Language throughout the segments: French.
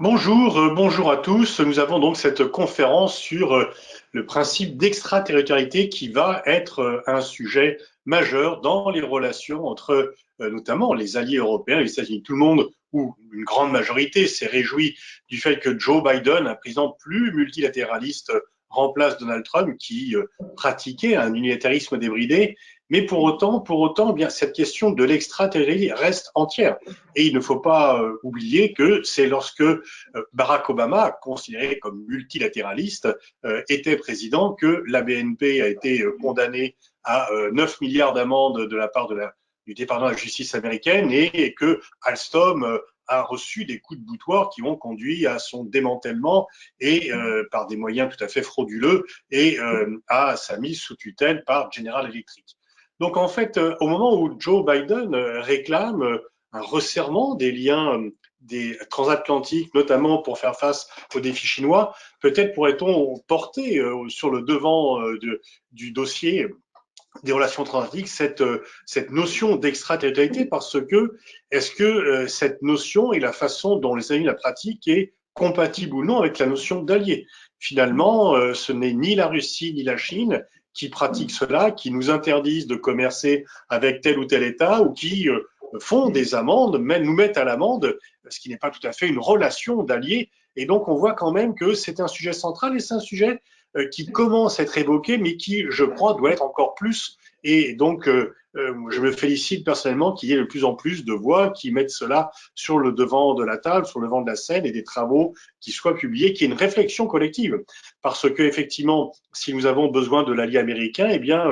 Bonjour, bonjour à tous. Nous avons donc cette conférence sur le principe d'extraterritorialité qui va être un sujet majeur dans les relations entre notamment les alliés européens et les États-Unis. Tout le monde, ou une grande majorité, s'est réjoui du fait que Joe Biden, un président plus multilatéraliste, remplace Donald Trump qui pratiquait un unilatérisme débridé. Mais pour autant, eh bien, cette question de l'extraterritorialité reste entière. Et il ne faut pas oublier que c'est lorsque Barack Obama, considéré comme multilatéraliste, était président, que la BNP a été condamnée à 9 milliards d'amendes de la part du département de la justice américaine et que Alstom a reçu des coups de boutoir qui ont conduit à son démantèlement et par des moyens tout à fait frauduleux et à sa mise sous tutelle par General Electric. Donc en fait, au moment où Joe Biden réclame un resserrement des liens des transatlantiques, notamment pour faire face aux défis chinois, peut-être pourrait-on porter sur le devant du dossier des relations transatlantiques cette notion d'extraterritorialité parce que est-ce que cette notion et la façon dont les États-Unis la pratiquent est compatible ou non avec la notion d'allié. Finalement, ce n'est ni la Russie ni la Chine qui pratiquent cela, qui nous interdisent de commercer avec tel ou tel État ou qui font des amendes, même nous mettent à l'amende, ce qui n'est pas tout à fait une relation d'alliés. Et donc, on voit quand même que c'est un sujet central et c'est un sujet qui commence à être évoqué, mais qui, je crois, doit être encore plus. Et donc, je me félicite personnellement qu'il y ait de plus en plus de voix qui mettent cela sur le devant de la table, sur le devant de la scène, et des travaux qui soient publiés, qui est une réflexion collective. Parce que, effectivement, si nous avons besoin de l'allié américain, eh bien,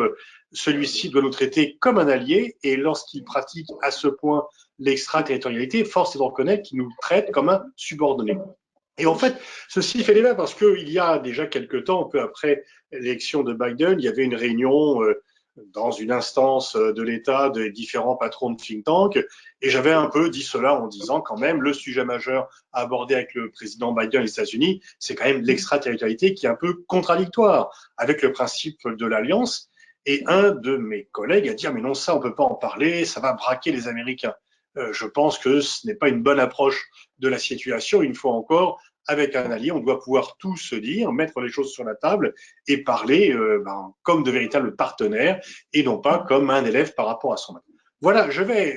celui-ci doit nous traiter comme un allié, et lorsqu'il pratique à ce point l'extraterritorialité, force est de reconnaître qu'il nous traite comme un subordonné. Et en fait, ceci fait débat parce qu'il y a déjà quelques temps, peu après l'élection de Biden, il y avait une réunion dans une instance de l'État des différents patrons de think tank, et j'avais un peu dit cela en disant quand même le sujet majeur à aborder avec le président Biden et les États-Unis, c'est quand même l'extraterritorialité qui est un peu contradictoire avec le principe de l'alliance. Et un de mes collègues a dit ah, mais non, ça on peut pas en parler, ça va braquer les Américains. Je pense que ce n'est pas une bonne approche de la situation. Une fois encore, avec un allié, on doit pouvoir tout se dire, mettre les choses sur la table et parler comme de véritables partenaires et non pas comme un élève par rapport à son maître. Voilà,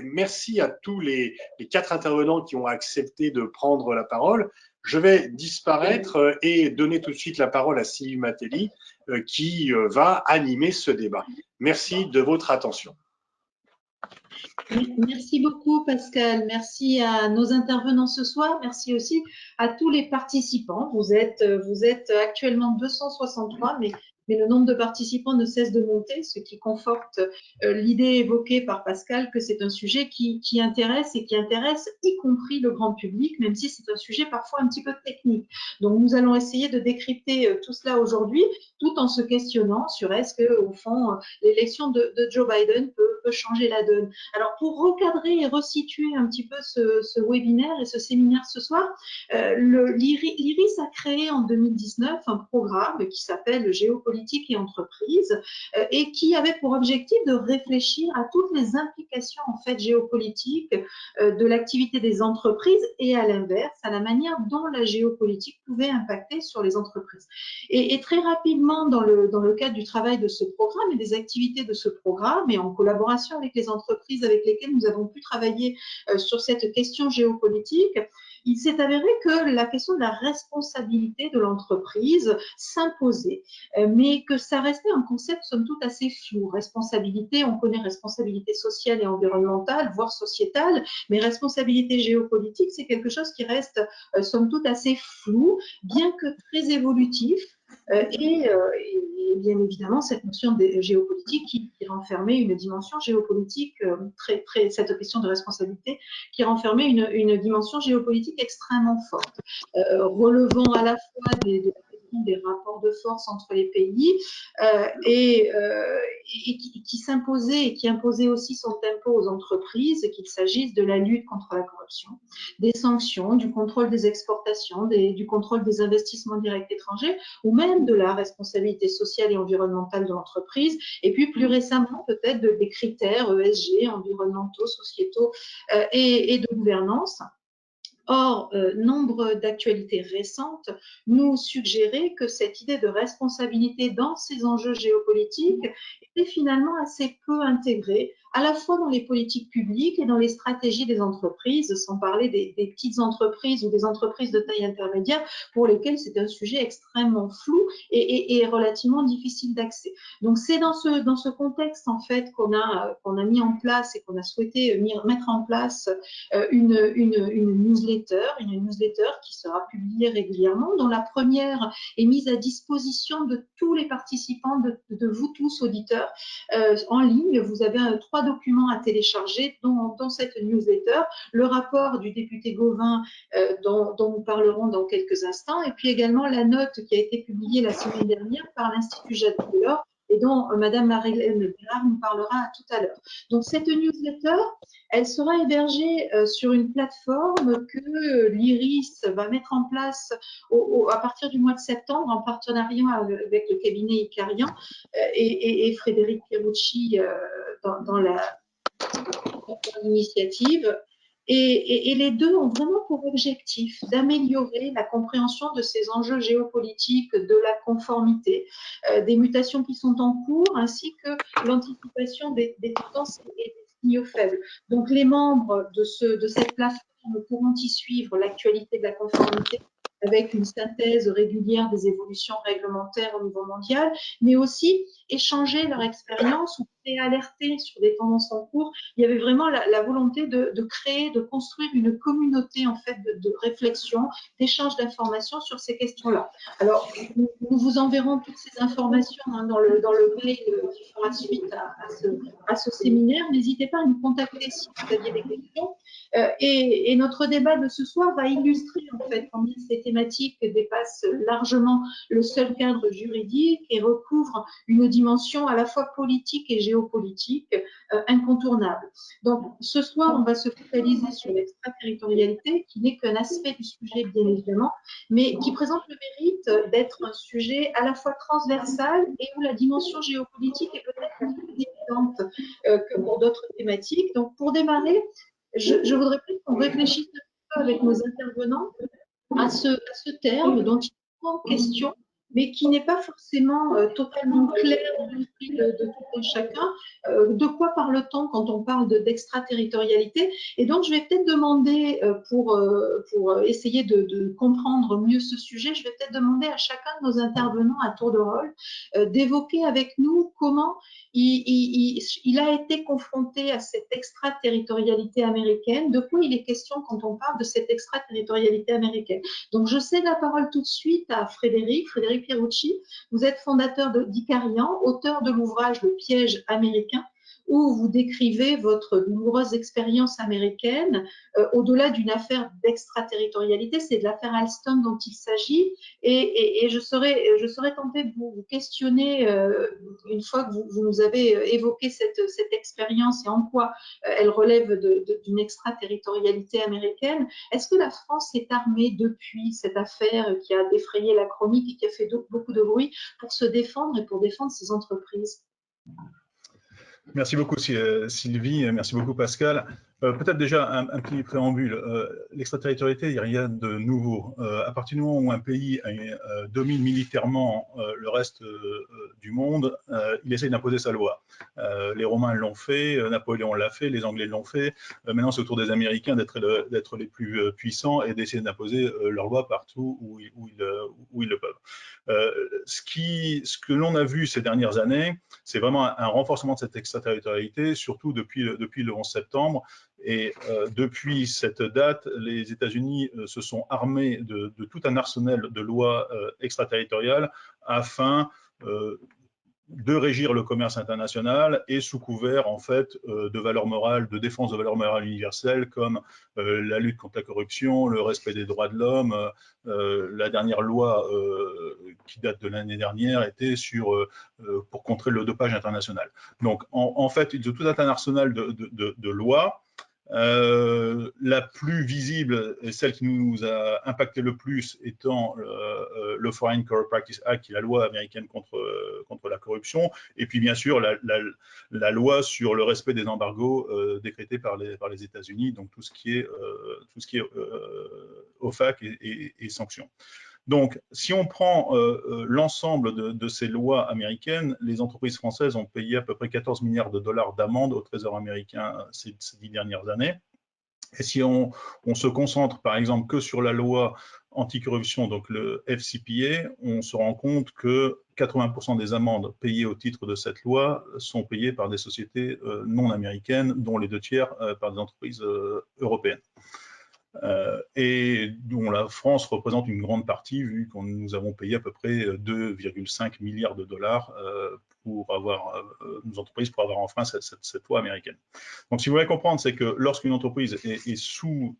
merci à tous les quatre intervenants qui ont accepté de prendre la parole. Je vais disparaître et donner tout de suite la parole à Sylvie Matelli qui va animer ce débat. Merci de votre attention. Merci beaucoup Pascal, merci à nos intervenants ce soir, merci aussi à tous les participants. Vous êtes actuellement 263, mais le nombre de participants ne cesse de monter, ce qui conforte l'idée évoquée par Pascal que c'est un sujet qui intéresse et qui intéresse y compris le grand public, même si c'est un sujet parfois un petit peu technique. Donc nous allons essayer de décrypter tout cela aujourd'hui, tout en se questionnant sur est-ce que au fond l'élection de Joe Biden peut changer la donne. Alors, pour recadrer et resituer un petit peu ce webinaire et ce séminaire ce soir, l'IRIS a créé en 2019 un programme qui s'appelle Géopolitique et entreprise et qui avait pour objectif de réfléchir à toutes les implications en fait géopolitiques de l'activité des entreprises et à l'inverse, à la manière dont la géopolitique pouvait impacter sur les entreprises. Et très rapidement, dans le cadre du travail de ce programme et des activités de ce programme et en collaboration avec les entreprises avec lesquelles nous avons pu travailler sur cette question géopolitique, il s'est avéré que la question de la responsabilité de l'entreprise s'imposait, mais que ça restait un concept somme toute assez flou. Responsabilité, on connaît responsabilité sociale et environnementale, voire sociétale, mais responsabilité géopolitique, c'est quelque chose qui reste somme toute assez flou, bien que très évolutif. Et bien évidemment, cette notion de géopolitique qui renfermait une dimension géopolitique cette question de responsabilité qui renfermait une dimension géopolitique extrêmement forte, relevant à la fois des rapports de force entre les pays et qui s'imposait et qui imposait aussi son tempo aux entreprises, qu'il s'agisse de la lutte contre la corruption, des sanctions, du contrôle des exportations, du contrôle des investissements directs étrangers ou même de la responsabilité sociale et environnementale de l'entreprise et puis plus récemment peut-être des critères ESG, environnementaux, sociétaux et de gouvernance. Or, nombre d'actualités récentes nous suggéraient que cette idée de responsabilité dans ces enjeux géopolitiques était finalement assez peu intégrée, à la fois dans les politiques publiques et dans les stratégies des entreprises, sans parler des petites entreprises ou des entreprises de taille intermédiaire pour lesquelles c'est un sujet extrêmement flou et relativement difficile d'accès. Donc, c'est dans ce contexte, en fait, qu'on a mis en place et qu'on a souhaité mettre en place une newsletter qui sera publiée régulièrement, dont la première est mise à disposition de tous les participants, de vous tous, auditeurs, en ligne. Vous avez 3 documents à télécharger dans cette newsletter, le rapport du député Gauvin dont nous parlerons dans quelques instants, et puis également la note qui a été publiée la semaine dernière par l'Institut Jacques Delors et dont Madame Marie-Hélène Bérard nous parlera tout à l'heure. Donc cette newsletter, elle sera hébergée sur une plateforme que l'IRIS va mettre en place à partir du mois de septembre en partenariat avec le cabinet Icarian et Frédéric Pierucci dans l'initiative. Et les deux ont vraiment pour objectif d'améliorer la compréhension de ces enjeux géopolitiques, de la conformité, des mutations qui sont en cours, ainsi que l'anticipation des tendances et des signaux faibles. Donc, les membres de cette plateforme pourront y suivre l'actualité de la conformité avec une synthèse régulière des évolutions réglementaires au niveau mondial, mais aussi échanger leur expérience ou alerter sur des tendances en cours. Il y avait vraiment la volonté de créer, de construire une communauté en fait de réflexion, d'échange d'informations sur ces questions-là. Alors, nous vous enverrons toutes ces informations dans le mail qui fera suite à ce séminaire. N'hésitez pas à nous contacter si vous aviez des questions. Et notre débat de ce soir va illustrer en fait combien ces thématiques dépassent largement le seul cadre juridique et recouvrent une dimension à la fois politique et géopolitique incontournable. Donc, ce soir, on va se focaliser sur l'extraterritorialité, qui n'est qu'un aspect du sujet, bien évidemment, mais qui présente le mérite d'être un sujet à la fois transversal et où la dimension géopolitique est peut-être plus évidente que pour d'autres thématiques. Donc, pour démarrer, je voudrais qu'on réfléchisse un peu avec nos intervenants à ce terme dont il est en question, mais qui n'est pas forcément totalement clair dans l'esprit de tout un chacun. De quoi parle-t-on quand on parle d'extraterritorialité? Et donc, je vais peut-être demander, pour essayer de comprendre mieux ce sujet, je vais peut-être demander à chacun de nos intervenants à tour de rôle d'évoquer avec nous comment il a été confronté à cette extraterritorialité américaine, de quoi il est question quand on parle de cette extraterritorialité américaine. Donc, je cède la parole tout de suite à Frédéric Pierucci. Vous êtes fondateur d'Icarian, auteur de l'ouvrage Le piège américain, où vous décrivez votre douloureuse expérience américaine au-delà d'une affaire d'extraterritorialité. C'est de l'affaire Alstom dont il s'agit. Et je serais tentée de vous questionner une fois que vous nous avez évoqué cette expérience et en quoi elle relève d'une extraterritorialité américaine. Est-ce que la France est armée depuis cette affaire qui a défrayé la chronique et qui a fait beaucoup de bruit pour se défendre et pour défendre ses entreprises? Merci beaucoup Sylvie, merci beaucoup Pascal. Peut-être déjà un petit préambule. L'extraterritorialité, il n'y a rien de nouveau. À partir du moment où un pays domine militairement le reste du monde, il essaye d'imposer sa loi. Les Romains l'ont fait, Napoléon l'a fait, les Anglais l'ont fait. Maintenant, c'est au tour des Américains d'être les plus puissants et d'essayer d'imposer leur loi partout où ils le peuvent. Ce que l'on a vu ces dernières années, c'est vraiment un renforcement de cette extraterritorialité, surtout depuis le 11 septembre. Et depuis cette date, les États-Unis se sont armés de tout un arsenal de lois extraterritoriales afin de régir le commerce international et sous couvert en fait de valeurs morales, de défense de valeurs morales universelles comme la lutte contre la corruption, le respect des droits de l'homme. La dernière loi qui date de l'année dernière était pour contrer le dopage international. Donc en fait, ils ont tout un arsenal de lois La plus visible et celle qui nous a impacté le plus étant le Foreign Corrupt Practices Act, qui est la loi américaine contre la corruption, et puis bien sûr la loi sur le respect des embargos décrétés par les États-Unis, donc tout ce qui est OFAC et sanctions. Donc, si on prend l'ensemble de ces lois américaines, les entreprises françaises ont payé à peu près 14 milliards de dollars d'amende au Trésor américain ces 10 dernières années. Et si on se concentre, par exemple, que sur la loi anticorruption, donc le FCPA, on se rend compte que 80% des amendes payées au titre de cette loi sont payées par des sociétés non américaines, dont les 2/3 par des entreprises européennes. Et dont la France représente une grande partie, vu que nous avons payé à peu près 2,5 milliards de dollars pour avoir nos entreprises pour avoir enfreint cette loi américaine. Donc, si vous voulez comprendre, c'est que lorsqu'une entreprise est sous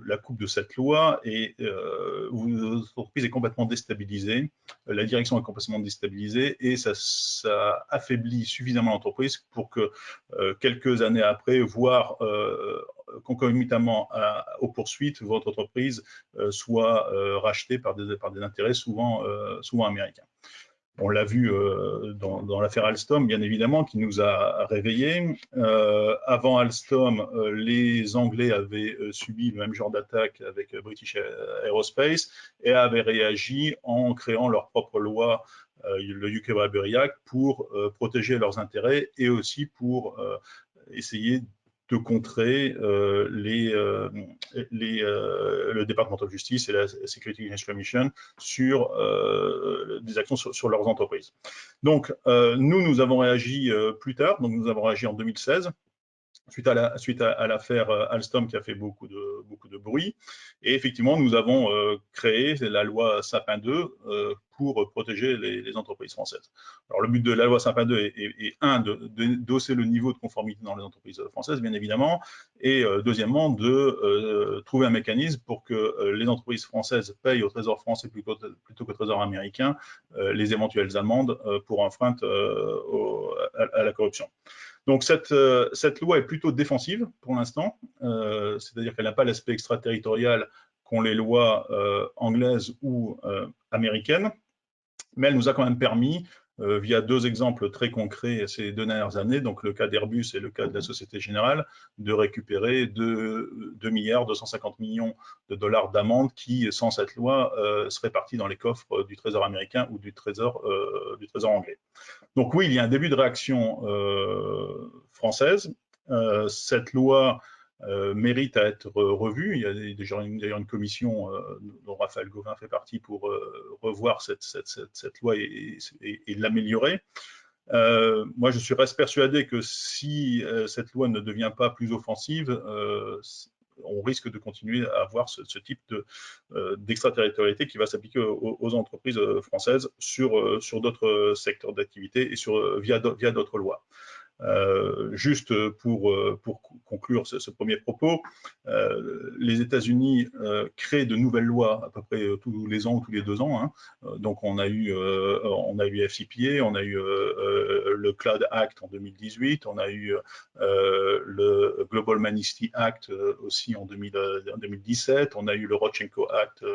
la coupe de cette loi et l'entreprise est complètement déstabilisée, la direction est complètement déstabilisée et ça affaiblit suffisamment l'entreprise pour que quelques années après, voire concomitamment aux poursuites, votre entreprise soit rachetée par des intérêts souvent américains. On l'a vu dans l'affaire Alstom, bien évidemment, qui nous a réveillés. Avant Alstom, les Anglais avaient subi le même genre d'attaque avec British Aerospace et avaient réagi en créant leur propre loi, le UK Bribery Act, pour protéger leurs intérêts et aussi pour essayer de contrer le département de justice et la Security Exchange Commission sur des actions sur leurs entreprises. Donc, nous avons réagi plus tard, donc nous avons réagi en 2016, suite à l'affaire Alstom qui a fait beaucoup de bruit. Et effectivement, nous avons créé la loi Sapin 2 pour protéger les entreprises françaises. Alors, le but de la loi Sapin 2 est d'hausser le niveau de conformité dans les entreprises françaises, bien évidemment, et deuxièmement, de trouver un mécanisme pour que les entreprises françaises payent au Trésor français plutôt qu'au Trésor américain les éventuelles amendes pour enfreinte à la corruption. Donc, cette loi est plutôt défensive pour l'instant, c'est-à-dire qu'elle n'a pas l'aspect extraterritorial qu'ont les lois anglaises ou américaines, mais elle nous a quand même permis, via deux exemples très concrets ces 2 dernières années, donc le cas d'Airbus et le cas de la Société Générale, de récupérer 2,250 milliards de dollars d'amende qui, sans cette loi, seraient partis dans les coffres du Trésor américain ou du Trésor anglais. Donc oui, il y a un début de réaction française. Cette loi mérite à être revue. Il y a d'ailleurs une commission dont Raphaël Gauvain fait partie pour revoir cette loi et l'améliorer. Moi, je reste persuadé que si cette loi ne devient pas plus offensive, on risque de continuer à avoir ce type d'extraterritorialité qui va s'appliquer aux entreprises françaises sur d'autres secteurs d'activité et via d'autres lois. Juste pour conclure ce premier propos, les États-Unis créent de nouvelles lois à peu près tous les ans ou tous les 2 ans. Hein. Donc on a eu FCPA, on a eu le Cloud Act en 2018, on a eu le Global Magnitsky Act aussi en 2017, on a eu le Rodchenko Act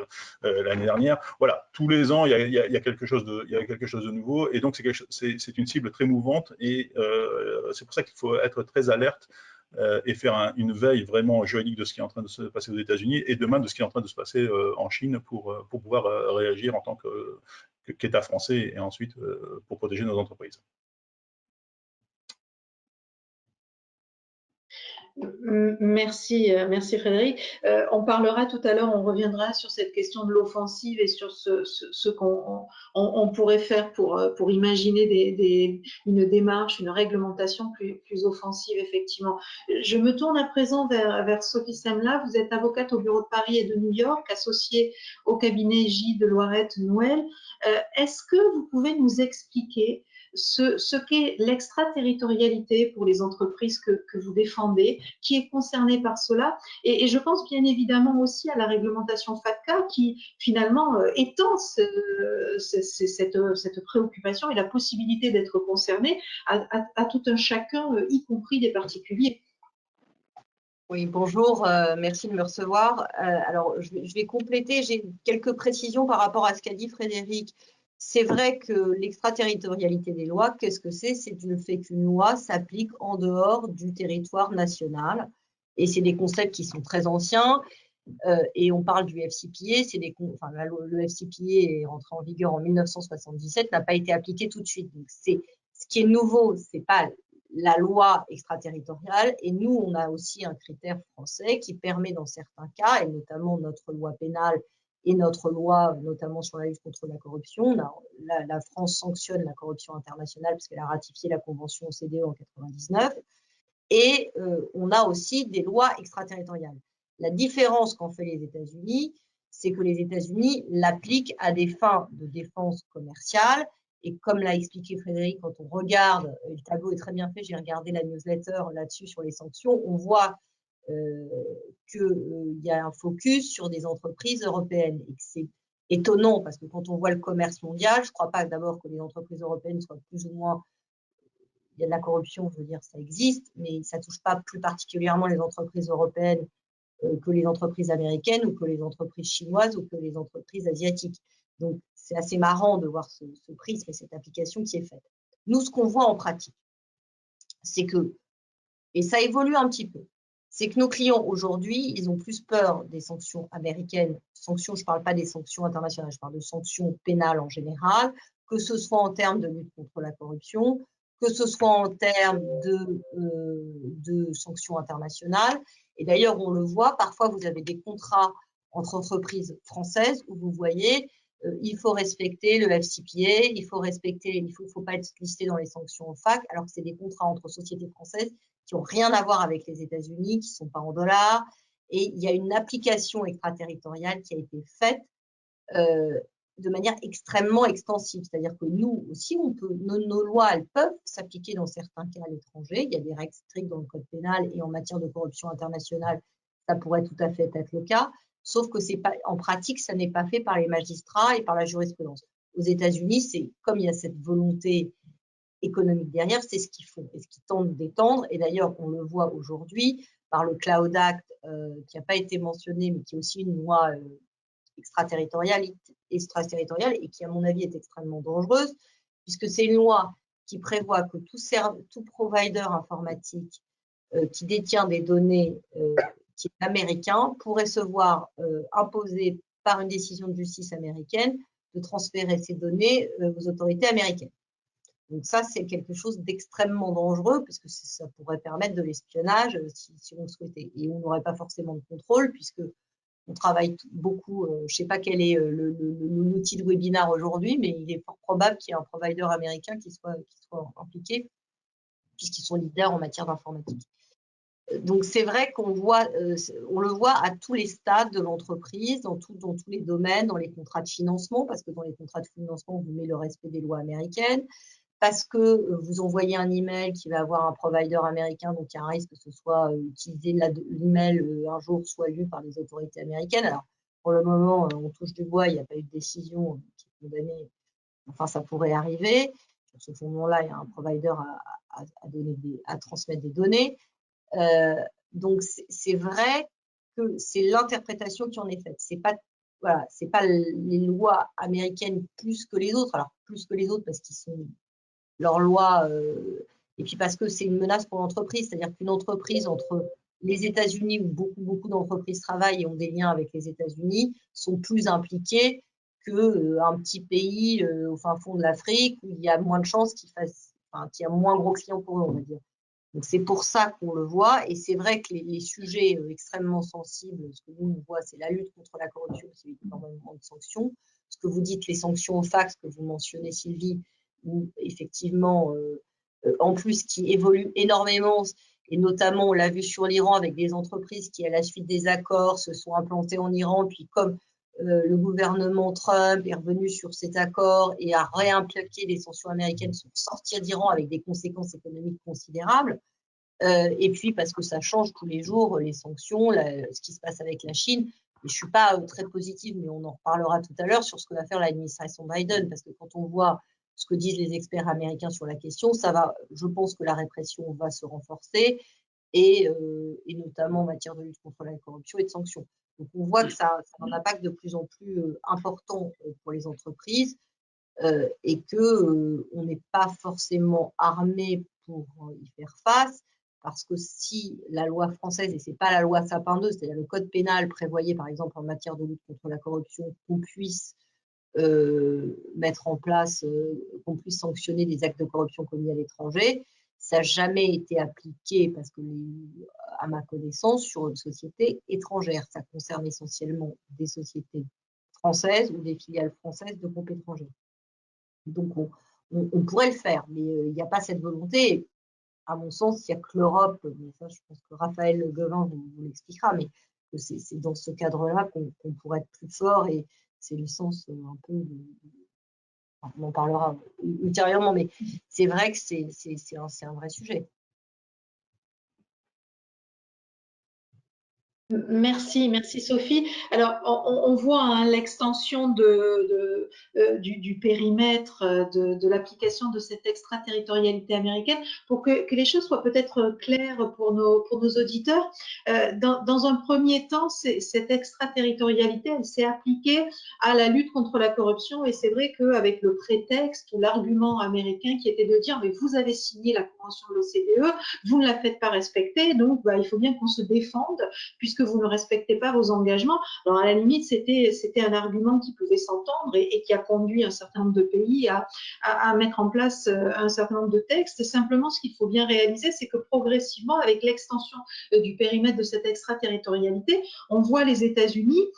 l'année dernière. Voilà, tous les ans il y a quelque chose de nouveau et donc c'est une cible très mouvante et c'est pour ça qu'il faut être très alerte et faire une veille vraiment juridique de ce qui est en train de se passer aux États-Unis et demain de ce qui est en train de se passer en Chine pour pouvoir réagir en tant qu'État français et ensuite pour protéger nos entreprises. Merci Frédéric. On parlera tout à l'heure, on reviendra sur cette question de l'offensive et sur ce qu'on pourrait faire pour imaginer une démarche, une réglementation plus offensive, effectivement. Je me tourne à présent vers Sophie Semla. Vous êtes avocate au bureau de Paris et de New York, associée au cabinet J de Loirette Nouel. Est-ce que vous pouvez nous expliquer ce qu'est l'extraterritorialité pour les entreprises que vous défendez, qui est concernée par cela, et je pense bien évidemment aussi à la réglementation FATCA qui finalement étend cette préoccupation et la possibilité d'être concerné à tout un chacun, y compris des particuliers. Oui, bonjour, merci de me recevoir. Alors, je vais compléter, j'ai quelques précisions par rapport à ce qu'a dit Frédéric. C'est vrai que l'extraterritorialité des lois, qu'est-ce que c'est? C'est le fait qu'une loi s'applique en dehors du territoire national. Et c'est des concepts qui sont très anciens. Et on parle du FCPA, enfin, le FCPA est rentré en vigueur en 1977, n'a pas été appliqué tout de suite. Donc, ce qui est nouveau, c'est pas la loi extraterritoriale. Et nous, on a aussi un critère français qui permet dans certains cas, et notamment notre loi pénale et notre loi, notamment sur la lutte contre la corruption, la France sanctionne la corruption internationale parce qu'elle a ratifié la convention OCDE en 99. Et on a aussi des lois extraterritoriales. La différence qu'ont fait les États-Unis, c'est que les États-Unis l'appliquent à des fins de défense commerciale. Et comme l'a expliqué Frédéric, quand on regarde, le tableau est très bien fait, j'ai regardé la newsletter là-dessus sur les sanctions, on voit qu'il y a un focus sur des entreprises européennes. Et c'est étonnant parce que quand on voit le commerce mondial, je ne crois pas d'abord que les entreprises européennes soient plus ou moins... Il y a de la corruption, je veux dire, ça existe, mais ça ne touche pas plus particulièrement les entreprises européennes que les entreprises américaines ou que les entreprises chinoises ou que les entreprises asiatiques. Donc, c'est assez marrant de voir ce prisme et cette application qui est faite. Nous, ce qu'on voit en pratique, c'est que, et ça évolue un petit peu, c'est que nos clients aujourd'hui, ils ont plus peur des sanctions américaines. Sanctions, je ne parle pas des sanctions internationales, je parle de sanctions pénales en général, que ce soit en termes de lutte contre la corruption, que ce soit en termes de sanctions internationales. Et d'ailleurs, on le voit, parfois vous avez des contrats entre entreprises françaises où vous voyez, il faut respecter le FCPA, il faut pas être listé dans les sanctions OFAC, alors que c'est des contrats entre sociétés françaises qui n'ont rien à voir avec les États-Unis, qui ne sont pas en dollars. Et il y a une application extraterritoriale qui a été faite de manière extrêmement extensive. C'est-à-dire que nous aussi, nos lois, elles peuvent s'appliquer dans certains cas à l'étranger. Il y a des règles strictes dans le code pénal et en matière de corruption internationale, ça pourrait tout à fait être le cas. Sauf que en pratique, ça n'est pas fait par les magistrats et par la jurisprudence. Aux États-Unis, c'est comme il y a cette volonté économique derrière, c'est ce qu'ils font et ce qu'ils tentent d'étendre. Et d'ailleurs, on le voit aujourd'hui par le Cloud Act, qui n'a pas été mentionné, mais qui est aussi une loi extraterritoriale et qui, à mon avis, est extrêmement dangereuse, puisque c'est une loi qui prévoit que tout provider informatique qui détient des données qui est américain pourrait se voir imposer par une décision de justice américaine de transférer ces données aux autorités américaines. Donc ça, c'est quelque chose d'extrêmement dangereux parce que ça pourrait permettre de l'espionnage si on le souhaitait. Et on n'aurait pas forcément de contrôle puisque on travaille beaucoup, je ne sais pas quel est l'outil de webinar aujourd'hui, mais il est fort probable qu'il y ait un provider américain qui soit impliqué puisqu'ils sont leaders en matière d'informatique. Donc c'est vrai qu'on on le voit à tous les stades de l'entreprise, dans tous les domaines, dans les contrats de financement, parce que dans les contrats de financement, on vous met le respect des lois américaines, parce que vous envoyez un email qui va avoir un provider américain, donc il y a un risque que ce soit utilisé, l'email un jour soit lu par les autorités américaines. Alors, pour le moment, on touche du bois, il n'y a pas eu de décision qui est condamnée. Enfin, ça pourrait arriver. Sur ce fondement-là, il y a un provider à transmettre des données. Donc, c'est vrai que c'est l'interprétation qui en est faite. C'est pas les lois américaines plus que les autres. Alors, plus que les autres parce qu'ils sont leurs lois, et puis parce que c'est une menace pour l'entreprise, c'est-à-dire qu'une entreprise entre les États-Unis où beaucoup d'entreprises travaillent et ont des liens avec les États-Unis sont plus impliquées qu'un petit pays au fin fond de l'Afrique où il y a moins de chances qu'il y a moins gros clients pour eux, on va dire. Donc c'est pour ça qu'on le voit, et c'est vrai que les sujets extrêmement sensibles, ce que nous on voit, c'est la lutte contre la corruption, c'est énormément de sanctions. Ce que vous dites, les sanctions au fax que vous mentionnez, Sylvie, où effectivement, en plus, qui évolue énormément, et notamment, on l'a vu sur l'Iran avec des entreprises qui, à la suite des accords, se sont implantées en Iran, puis comme le gouvernement Trump est revenu sur cet accord et a réimpliqué les sanctions américaines pour sortir d'Iran avec des conséquences économiques considérables, et puis parce que ça change tous les jours, les sanctions, ce qui se passe avec la Chine. Et je ne suis pas très positive, mais on en reparlera tout à l'heure sur ce que va faire l'administration Biden, parce que quand on voit ce que disent les experts américains sur la question, je pense que la répression va se renforcer et notamment en matière de lutte contre la corruption et de sanctions. Donc on voit que ça a un impact de plus en plus important pour les entreprises et que on n'est pas forcément armé pour y faire face, parce que si la loi française, et c'est pas la loi Sapin 2, c'est-à-dire le code pénal prévoyait par exemple en matière de lutte contre la corruption qu'on puisse mettre en place, qu'on puisse sanctionner des actes de corruption commis à l'étranger, ça n'a jamais été appliqué parce que, à ma connaissance, sur une société étrangère. Ça concerne essentiellement des sociétés françaises ou des filiales françaises de groupes étrangers. Donc, on pourrait le faire, mais il n'y a pas cette volonté. À mon sens, il n'y a que l'Europe, mais ça, je pense que Raphaël Gauvain vous l'expliquera, mais c'est dans ce cadre-là qu'on pourrait être plus fort, et c'est le sens un peu on en parlera ultérieurement, mais c'est vrai que c'est un vrai sujet. Merci Sophie. Alors, on voit l'extension du périmètre de l'application de cette extraterritorialité américaine. Pour que les choses soient peut-être claires pour nos auditeurs, dans un premier temps, cette extraterritorialité, elle s'est appliquée à la lutte contre la corruption, et c'est vrai qu'avec le prétexte ou l'argument américain qui était de dire mais vous avez signé la convention de l'OCDE, vous ne la faites pas respecter, donc il faut bien qu'on se défende puisque vous ne respectez pas vos engagements. Alors, à la limite, c'était un argument qui pouvait s'entendre et qui a conduit un certain nombre de pays à mettre en place un certain nombre de textes. Simplement, ce qu'il faut bien réaliser, c'est que progressivement, avec l'extension du périmètre de cette extraterritorialité, on voit les États-Unis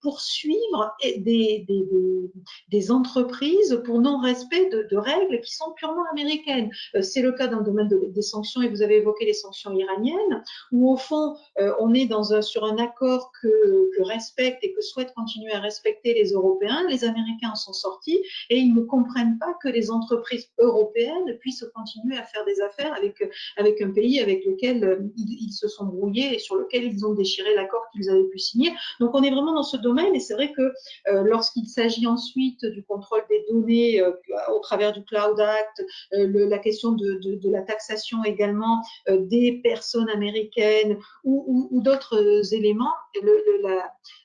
poursuivre des entreprises pour non-respect de règles qui sont purement américaines. C'est le cas dans le domaine des sanctions, et vous avez évoqué les sanctions iraniennes, où au fond, on est sur un accord que respectent et que souhaitent continuer à respecter les Européens. Les Américains en sont sortis et ils ne comprennent pas que les entreprises européennes puissent continuer à faire des affaires avec un pays avec lequel ils se sont brouillés et sur lequel ils ont déchiré l'accord qu'ils avaient pu signer. Donc on est vraiment dans ce domaine, et c'est vrai que lorsqu'il s'agit ensuite du contrôle des données au travers du Cloud Act, la question de la taxation également des personnes américaines ou d'autres éléments,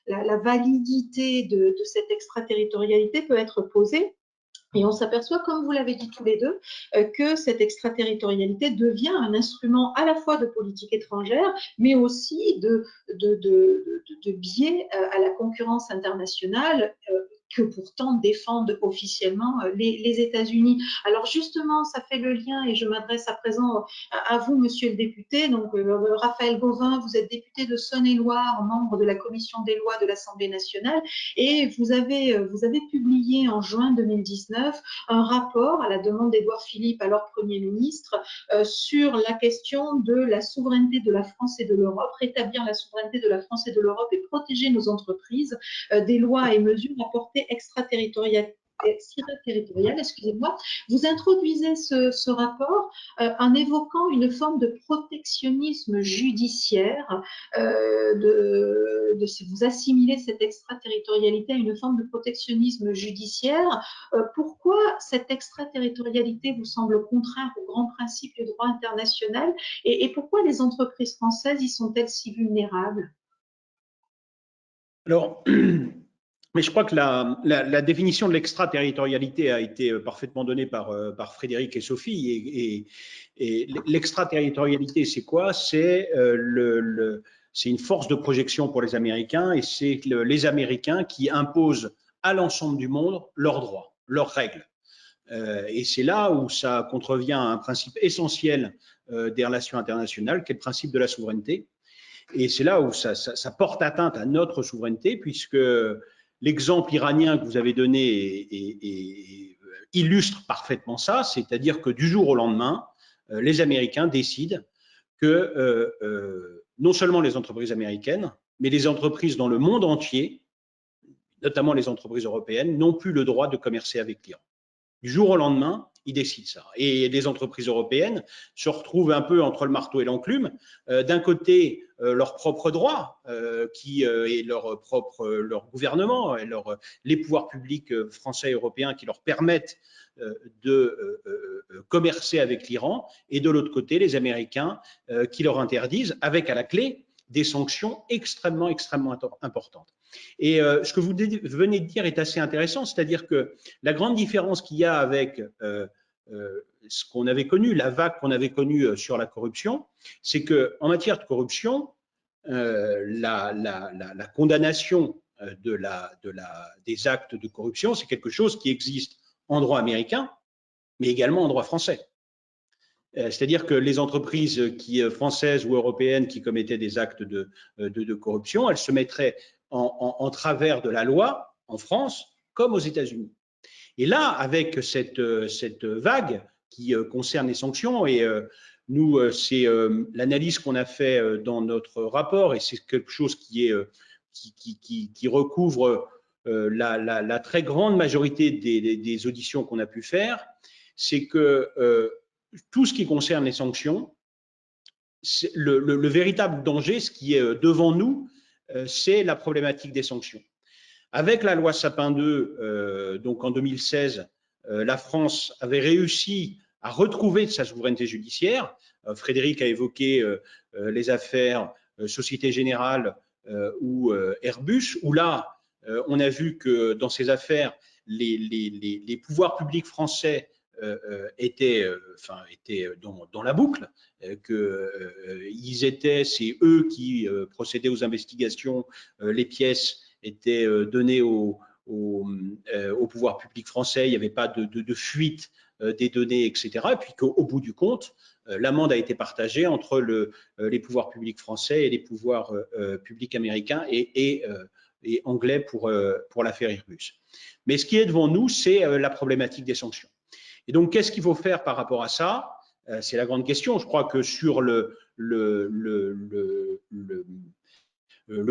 la validité de cette extraterritorialité peut être posée. Et on s'aperçoit, comme vous l'avez dit tous les deux, que cette extraterritorialité devient un instrument à la fois de politique étrangère, mais aussi de biais à la concurrence internationale que pourtant défendent officiellement les États-Unis. Alors justement, ça fait le lien, et je m'adresse à présent à vous, monsieur le député. Donc, Raphaël Gauvain, vous êtes député de Saône-et-Loire, membre de la commission des lois de l'Assemblée nationale, et vous avez publié en juin 2019 un rapport à la demande d'Édouard Philippe, alors Premier ministre, sur la question de la souveraineté de la France et de l'Europe, rétablir la souveraineté de la France et de l'Europe et protéger nos entreprises des lois et mesures apportées extraterritoriales, excusez-moi. Vous introduisez ce rapport en évoquant une forme de protectionnisme judiciaire, vous assimilez cette extraterritorialité à une forme de protectionnisme judiciaire. Pourquoi cette extraterritorialité vous semble contraire aux grands principes du droit international, et pourquoi les entreprises françaises y sont-elles si vulnérables? Alors, mais je crois que la définition de l'extraterritorialité a été parfaitement donnée par Frédéric et Sophie. Et l'extraterritorialité, c'est quoi? C'est une force de projection pour les Américains, et c'est les Américains qui imposent à l'ensemble du monde leurs droits, leurs règles. Et c'est là où ça contrevient à un principe essentiel des relations internationales, qui est le principe de la souveraineté. Et c'est là où ça porte atteinte à notre souveraineté, puisque l'exemple iranien que vous avez donné illustre parfaitement ça, c'est-à-dire que du jour au lendemain, les Américains décident que non seulement les entreprises américaines, mais les entreprises dans le monde entier, notamment les entreprises européennes, n'ont plus le droit de commercer avec l'Iran. Du jour au lendemain, ils décident ça. Et les entreprises européennes se retrouvent un peu entre le marteau et l'enclume. D'un côté, leurs propres droits et leur gouvernement et les pouvoirs publics français et européens qui leur permettent de commercer avec l'Iran, et de l'autre côté, les Américains qui leur interdisent, avec à la clé des sanctions extrêmement importantes. Et ce que vous venez de dire est assez intéressant, c'est-à-dire que la grande différence qu'il y a avec ce qu'on avait connu, la vague qu'on avait connue sur la corruption, c'est qu'en matière de corruption, la condamnation des actes de corruption, c'est quelque chose qui existe en droit américain, mais également en droit français. C'est-à-dire que les entreprises françaises ou européennes qui commettaient des actes de corruption, elles se mettraient en travers de la loi en France comme aux États-Unis. Et là, avec cette vague qui concerne les sanctions, et nous, c'est l'analyse qu'on a fait dans notre rapport, et c'est quelque chose qui recouvre la très grande majorité des auditions qu'on a pu faire, c'est que tout ce qui concerne les sanctions, le véritable danger, ce qui est devant nous, c'est la problématique des sanctions. Avec la loi Sapin 2, donc en 2016, la France avait réussi à retrouver sa souveraineté judiciaire. Frédéric a évoqué les affaires Société Générale ou Airbus, où là, on a vu que dans ces affaires, les pouvoirs publics français étaient dans la boucle, c'est eux qui procédaient aux investigations, les pièces étaient données au pouvoir public français, il n'y avait pas de fuite des données, etc. Et puis qu'au bout du compte, l'amende a été partagée entre les pouvoirs publics français et les pouvoirs publics américains et anglais pour l'affaire Airbus. Mais ce qui est devant nous, c'est la problématique des sanctions. Et donc, qu'est-ce qu'il faut faire par rapport à ça? C'est la grande question. Je crois que sur le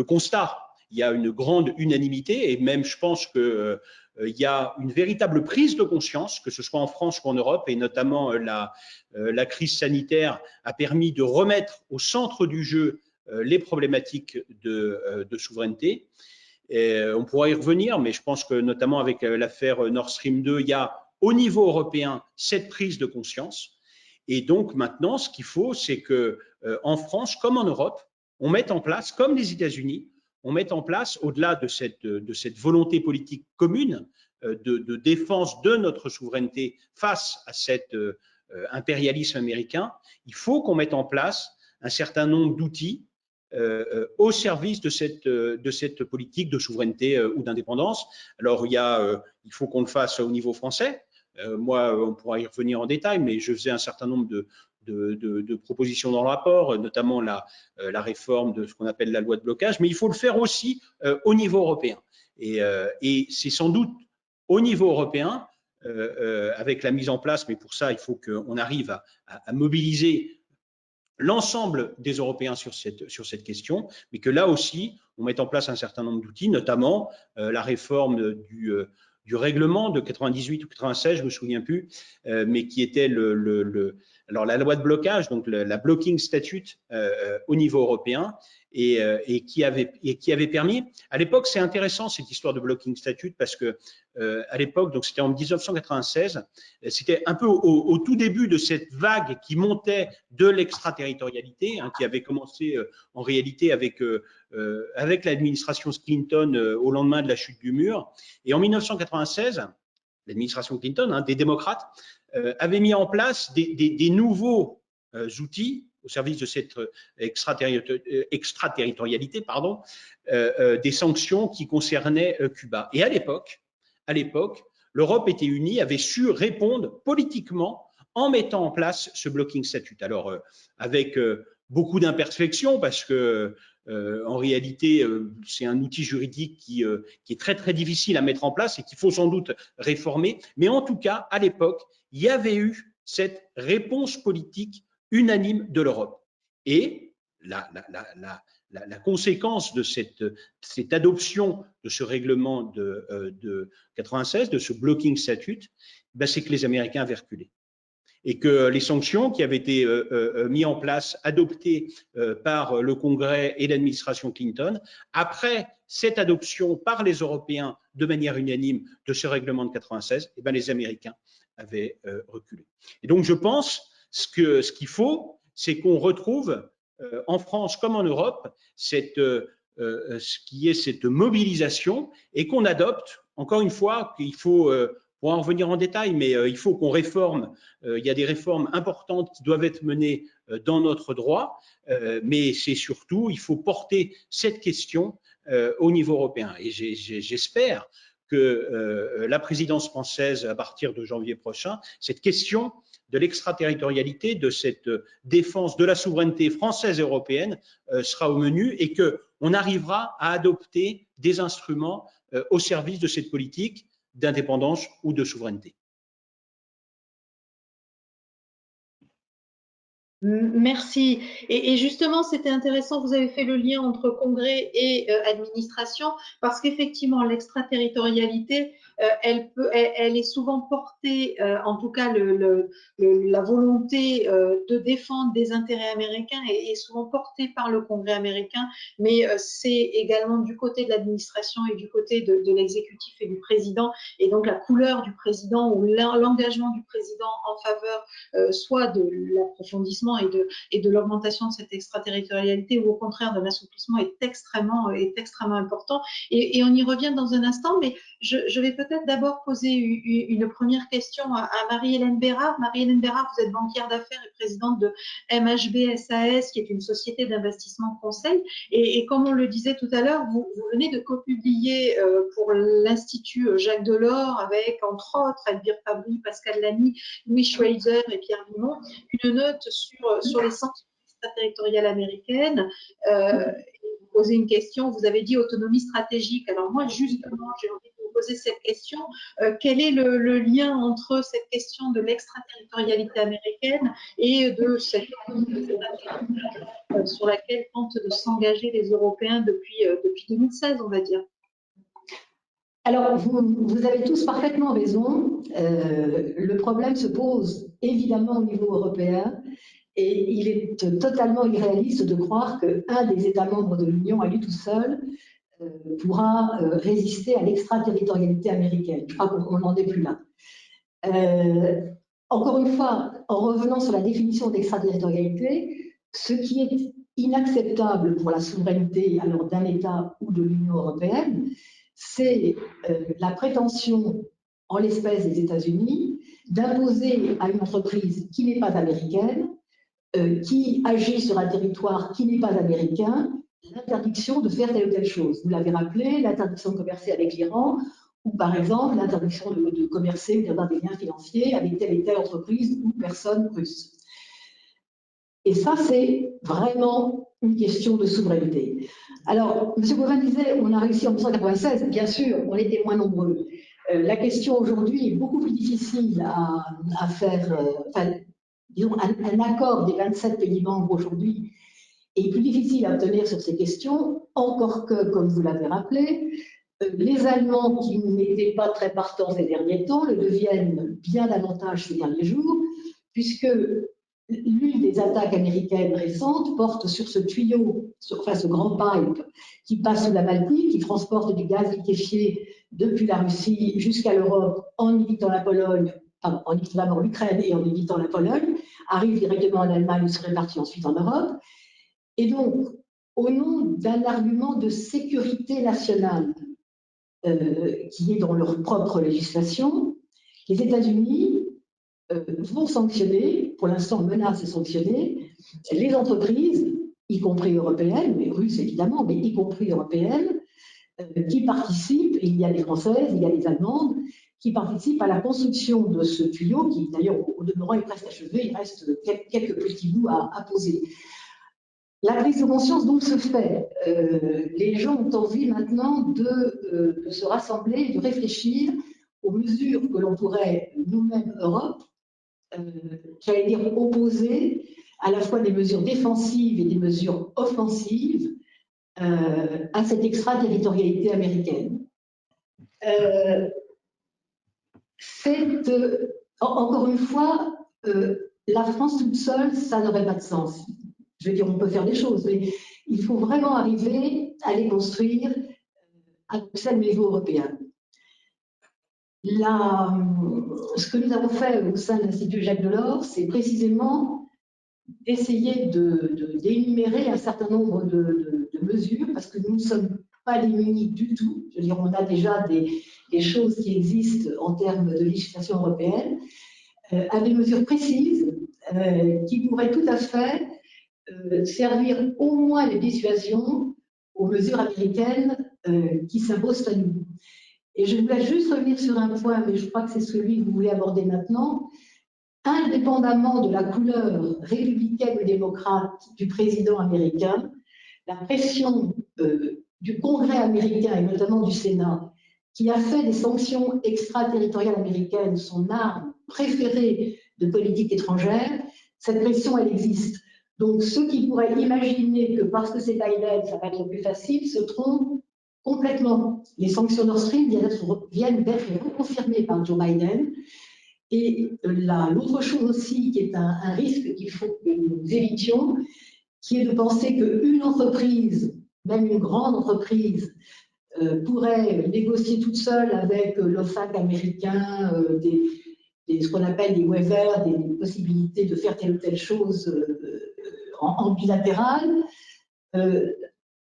constat, il y a une grande unanimité, et même je pense qu'il y a une véritable prise de conscience, que ce soit en France ou en Europe, et notamment la crise sanitaire a permis de remettre au centre du jeu les problématiques de souveraineté. Et on pourra y revenir, mais je pense que notamment avec l'affaire Nord Stream 2, il y a au niveau européen cette prise de conscience. Et donc maintenant, ce qu'il faut, c'est que en France comme en Europe, on mette en place, comme les États-Unis, on mette en place, au-delà de cette volonté politique commune de défense de notre souveraineté face à cet impérialisme américain, il faut qu'on mette en place un certain nombre d'outils au service de cette politique de souveraineté ou d'indépendance. Alors, il faut qu'on le fasse au niveau français. Moi, on pourra y revenir en détail, mais je faisais un certain nombre de propositions dans le rapport, notamment la réforme de ce qu'on appelle la loi de blocage, mais il faut le faire aussi au niveau européen. Et c'est sans doute au niveau européen, avec la mise en place, mais pour ça, il faut qu'on arrive à mobiliser l'ensemble des Européens sur cette question, mais que là aussi, on mette en place un certain nombre d'outils, notamment la réforme du règlement de 98 ou 96, je me souviens plus, mais qui était alors la loi de blocage, donc la blocking statute au niveau européen, et qui avait permis. À l'époque, c'est intéressant cette histoire de blocking statute parce que à l'époque, donc c'était en 1996, c'était un peu au tout début de cette vague qui montait de l'extraterritorialité, qui avait commencé en réalité avec l'administration Clinton au lendemain de la chute du mur. Et en 1996, l'administration Clinton, des démocrates, avait mis en place des nouveaux outils au service de cette extraterritorialité, des sanctions qui concernaient Cuba. Et à l'époque, l'Europe était unie, avait su répondre politiquement en mettant en place ce blocking statute. Alors, avec beaucoup d'imperfections, parce que en réalité, c'est un outil juridique qui est très, très difficile à mettre en place et qu'il faut sans doute réformer. Mais en tout cas, à l'époque, il y avait eu cette réponse politique unanime de l'Europe. Et la conséquence de cette adoption de ce règlement de 96, de ce blocking statute, ben, c'est que les Américains avaient reculé. Et que les sanctions qui avaient été mises en place, adoptées par le Congrès et l'administration Clinton, après cette adoption par les Européens de manière unanime de ce règlement de 96, eh bien, les Américains avaient reculé. Et donc je pense ce qu'il faut, c'est qu'on retrouve en France comme en Europe ce qui est cette mobilisation et qu'on adopte, encore une fois, qu'il faut, pour en revenir en détail, mais il faut qu'on réforme, il y a des réformes importantes qui doivent être menées dans notre droit, mais c'est surtout, il faut porter cette question au niveau européen. Et j'espère que la présidence française, à partir de janvier prochain, cette question de l'extraterritorialité, de cette défense de la souveraineté française et européenne sera au menu et qu'on arrivera à adopter des instruments au service de cette politique d'indépendance ou de souveraineté. Merci. Et justement, c'était intéressant, vous avez fait le lien entre congrès et administration, parce qu'effectivement, l'extraterritorialité, elle est souvent portée, en tout cas la volonté de défendre des intérêts américains est souvent portée par le Congrès américain, mais c'est également du côté de l'administration et du côté de l'exécutif et du président, et donc la couleur du président ou l'engagement du président en faveur soit de l'approfondissement et de l'augmentation de cette extraterritorialité ou au contraire de l'assouplissement est extrêmement important. Et on y revient dans un instant, mais je vais peut-être d'abord poser une première question à Marie-Hélène Bérard. Marie-Hélène Bérard, vous êtes banquière d'affaires et présidente de MHB SAS, qui est une société d'investissement conseil. Et comme on le disait tout à l'heure, vous venez de copublier pour l'Institut Jacques Delors avec, entre autres, Elvire Fabry, Pascal Lamy, Louis Schweitzer et Pierre Vimont, une note sur les sanctions extraterritoriales américaines. Vous posez une question, vous avez dit autonomie stratégique. Alors moi, justement, j'ai envie de vous poser cette question. Quel est le lien entre cette question de l'extraterritorialité américaine et de cette sur laquelle tentent de s'engager les Européens depuis 2016, on va dire? Alors, vous avez tous parfaitement raison. Le problème se pose évidemment au niveau européen et il est totalement irréaliste de croire qu'un des États membres de l'Union, à lui tout seul, pourra résister à l'extraterritorialité américaine. Je crois qu'on n'en est plus là. Encore une fois, en revenant sur la définition d'extraterritorialité, ce qui est inacceptable pour la souveraineté alors d'un État ou de l'Union européenne, c'est la prétention, en l'espèce des États-Unis, d'imposer à une entreprise qui n'est pas américaine, qui agit sur un territoire qui n'est pas américain, l'interdiction de faire telle ou telle chose. Vous l'avez rappelé, l'interdiction de commercer avec l'Iran, ou par exemple l'interdiction de commercer ou d'avoir des liens financiers avec telle et telle entreprise ou personne russe. Et ça, c'est vraiment une question de souveraineté. Alors, M. Gauvin disait, on a réussi en 1996, bien sûr, on était moins nombreux. La question aujourd'hui est beaucoup plus difficile à faire, disons, un accord des 27 pays membres aujourd'hui est plus difficile à obtenir sur ces questions, encore que, comme vous l'avez rappelé, les Allemands, qui n'étaient pas très partants ces derniers temps, le deviennent bien davantage ces derniers jours, puisque l'une des attaques américaines récentes porte sur ce tuyau, enfin ce grand pipe qui passe sous la Baltique, qui transporte du gaz liquéfié depuis la Russie jusqu'à l'Europe en évitant la Pologne, enfin, en évitant d'abord l'Ukraine et en évitant la Pologne, arrive directement en Allemagne et se répartit ensuite en Europe. Et donc, au nom d'un argument de sécurité nationale qui est dans leur propre législation, les États-Unis vont sanctionner, pour l'instant menacent de sanctionner, les entreprises, y compris européennes, mais russes évidemment, mais y compris européennes, qui participent, et il y a des Françaises, il y a des Allemandes, qui participent à la construction de ce tuyau, qui d'ailleurs au demeurant est presque achevé, il reste quelques petits bouts à poser. La prise de conscience donc se fait. Les gens ont envie maintenant de se rassembler, de réfléchir aux mesures que l'on pourrait, nous-mêmes, Europe, j'allais dire opposer à la fois des mesures défensives et des mesures offensives à cette extraterritorialité américaine. encore une fois, la France toute seule, ça n'aurait pas de sens. Je veux dire, on peut faire des choses, mais il faut vraiment arriver à les construire à Bruxelles, au niveau européen. Ce que nous avons fait au sein de l'Institut Jacques Delors, c'est précisément d'essayer d'énumérer un certain nombre de mesures, parce que nous ne sommes pas démunis du tout. Je veux dire, on a déjà des choses qui existent en termes de législation européenne, à des mesures précises qui pourraient tout à fait servir au moins de dissuasion aux mesures américaines qui s'imposent à nous. Et je voulais juste revenir sur un point, mais je crois que c'est celui que vous voulez aborder maintenant. Indépendamment de la couleur républicaine ou démocrate du président américain, la pression du Congrès américain et notamment du Sénat, qui a fait des sanctions extraterritoriales américaines son arme préférée de politique étrangère, cette pression, elle existe. Donc, ceux qui pourraient imaginer que parce que c'est Biden, ça va être plus facile, se trompent complètement. Les sanctions Nord Stream viennent d'être reconfirmées par Joe Biden. Et l'autre chose aussi, qui est un risque qu'il faut que nous évitions, qui est de penser qu'une entreprise, même une grande entreprise, pourrait négocier toute seule avec l'OFAC américain ce qu'on appelle des waivers, des possibilités de faire telle ou telle chose en bilatéral.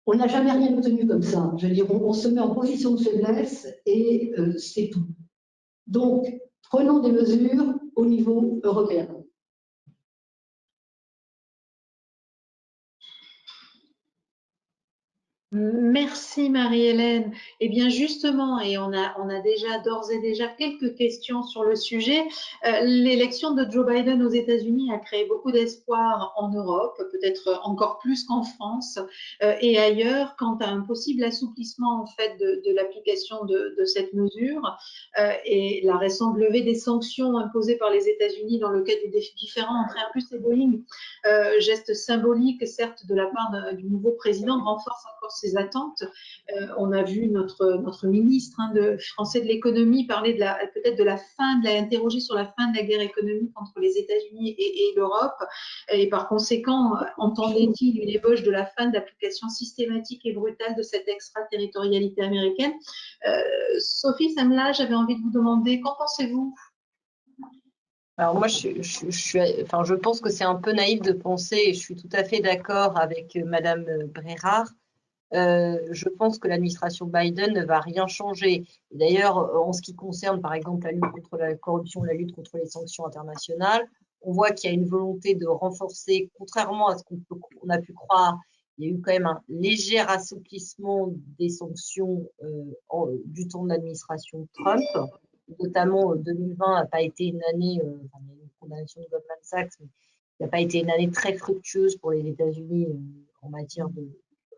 On n'a jamais rien obtenu comme ça. Je veux dire, on se met en position de faiblesse et c'est tout. Donc, prenons des mesures au niveau européen. Merci Marie-Hélène. Eh bien justement, et on a déjà d'ores et déjà quelques questions sur le sujet. L'élection de Joe Biden aux États-Unis a créé beaucoup d'espoir en Europe, peut-être encore plus qu'en France et ailleurs, quant à un possible assouplissement en fait de l'application de cette mesure et la récente levée des sanctions imposées par les États-Unis dans le cadre des différends entre Airbus et Boeing. Geste symbolique, certes, de la part du nouveau président, renforce encore ses attentes. On a vu notre ministre français de l'économie parler peut-être de la fin, interroger sur la fin de la guerre économique entre les États-Unis et l'Europe. Et par conséquent, entendait-il une ébauche de la fin de l'application systématique et brutale de cette extraterritorialité américaine? Sophie Samla, j'avais envie de vous demander, qu'en pensez-vous? Alors moi, je pense que c'est un peu naïf de penser, et je suis tout à fait d'accord avec Madame Brérard, je pense que l'administration Biden ne va rien changer. D'ailleurs, en ce qui concerne, par exemple, la lutte contre la corruption, la lutte contre les sanctions internationales, on voit qu'il y a une volonté de renforcer, contrairement à ce qu'on a pu croire, il y a eu quand même un léger assouplissement des sanctions du temps de l'administration Trump. Notamment, 2020 n'a pas été une année, il y a eu une condamnation de Goldman Sachs, mais il n'a pas été une année très fructueuse pour les États-Unis en matière de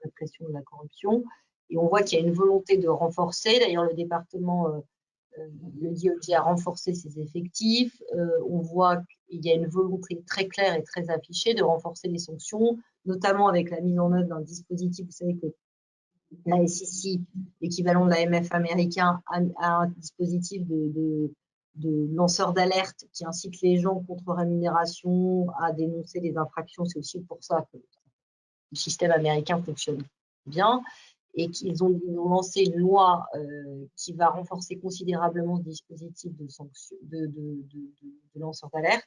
répression de la corruption. Et on voit qu'il y a une volonté de renforcer. D'ailleurs, le département, le DOJ a renforcé ses effectifs. On voit qu'il y a une volonté très claire et très affichée de renforcer les sanctions, notamment avec la mise en œuvre d'un dispositif. Vous savez que la SEC, l'équivalent de l'AMF américain, a un dispositif de lanceur d'alerte qui incite les gens contre rémunération à dénoncer les infractions. C'est aussi pour ça que le système américain fonctionne bien, et qu'ils ont lancé une loi qui va renforcer considérablement ce dispositif de lanceur d'alerte.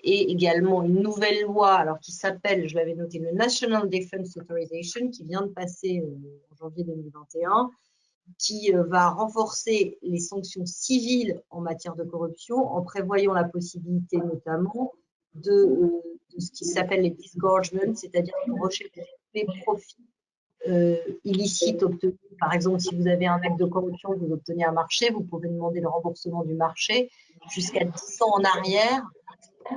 Et également une nouvelle loi, alors qui s'appelle, je l'avais noté, le National Defense Authorization, qui vient de passer en janvier 2021, qui va renforcer les sanctions civiles en matière de corruption, en prévoyant la possibilité notamment de ce qui s'appelle les disgorgements, c'est-à-dire de rechercher les profits illicites obtenus. Par exemple, si vous avez un acte de corruption, vous obtenez un marché, vous pouvez demander le remboursement du marché jusqu'à 10 ans en arrière.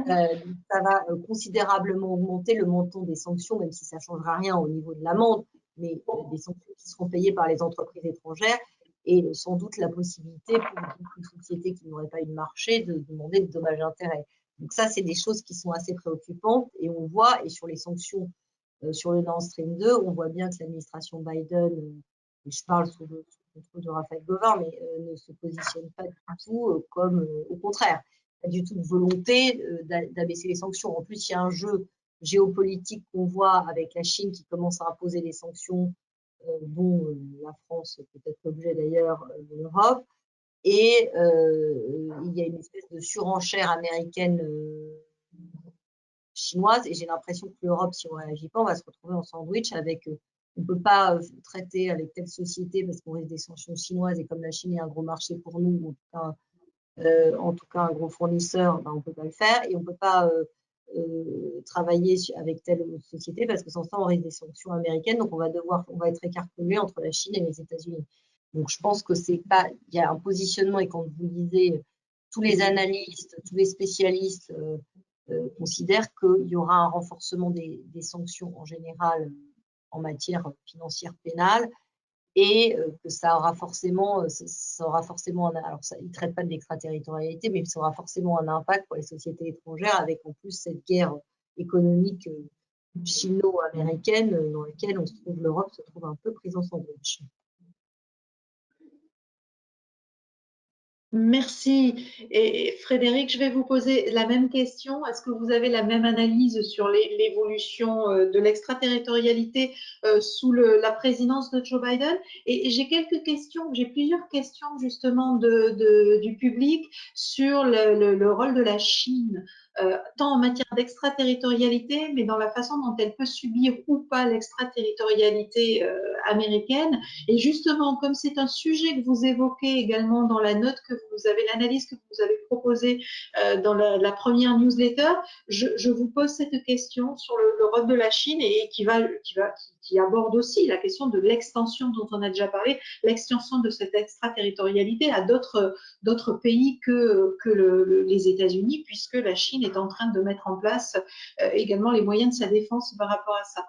Ça va considérablement augmenter le montant des sanctions, même si ça ne changera rien au niveau de l'amende, mais des sanctions qui seront payées par les entreprises étrangères, et sans doute la possibilité pour une société qui n'aurait pas eu de marché de demander de dommages et intérêts. Donc ça, c'est des choses qui sont assez préoccupantes, et on voit, et sur les sanctions sur le Nord Stream 2, on voit bien que l'administration Biden, et je parle sous le contrôle de Raphaël Gauvain, mais ne se positionne pas du tout comme au contraire, pas du tout de volonté d'abaisser les sanctions. En plus, il y a un jeu géopolitique qu'on voit avec la Chine qui commence à imposer des sanctions dont la France peut être l'objet d'ailleurs de l'Europe. Et il y a une espèce de surenchère américaine chinoise, et j'ai l'impression que l'Europe, si on ne réagit pas, on va se retrouver en sandwich avec on ne peut pas traiter avec telle société parce qu'on risque des sanctions chinoises, et comme la Chine est un gros marché pour nous, en tout cas un gros fournisseur, ben, on ne peut pas le faire, et on ne peut pas travailler avec telle société parce que sans ça on risque des sanctions américaines, donc on va être écartelé entre la Chine et les États-Unis. Donc je pense que c'est pas, il y a un positionnement, et quand vous lisez tous les analystes, tous les spécialistes considèrent qu'il y aura un renforcement des sanctions en général en matière financière pénale, et que ça aura forcément alors ça, ils ne traitent pas de l'extraterritorialité, mais ça aura forcément un impact pour les sociétés étrangères, avec en plus cette guerre économique chino-américaine dans laquelle l'Europe se trouve un peu prise en sandwich. Merci. Et Frédéric, je vais vous poser la même question. Est-ce que vous avez la même analyse sur l'évolution de l'extraterritorialité sous la présidence de Joe Biden? Et j'ai plusieurs questions justement du public sur le rôle de la Chine, tant en matière d'extraterritorialité, mais dans la façon dont elle peut subir ou pas l'extraterritorialité américaine. Et justement, comme c'est un sujet que vous évoquez également dans la note que vous avez, l'analyse que vous avez proposée dans la première newsletter, je vous pose cette question sur le rôle de la Chine, et qui aborde aussi la question de l'extension dont on a déjà parlé, l'extension de cette extraterritorialité à d'autres pays que les États-Unis, puisque la Chine est en train de mettre en place également les moyens de sa défense par rapport à ça.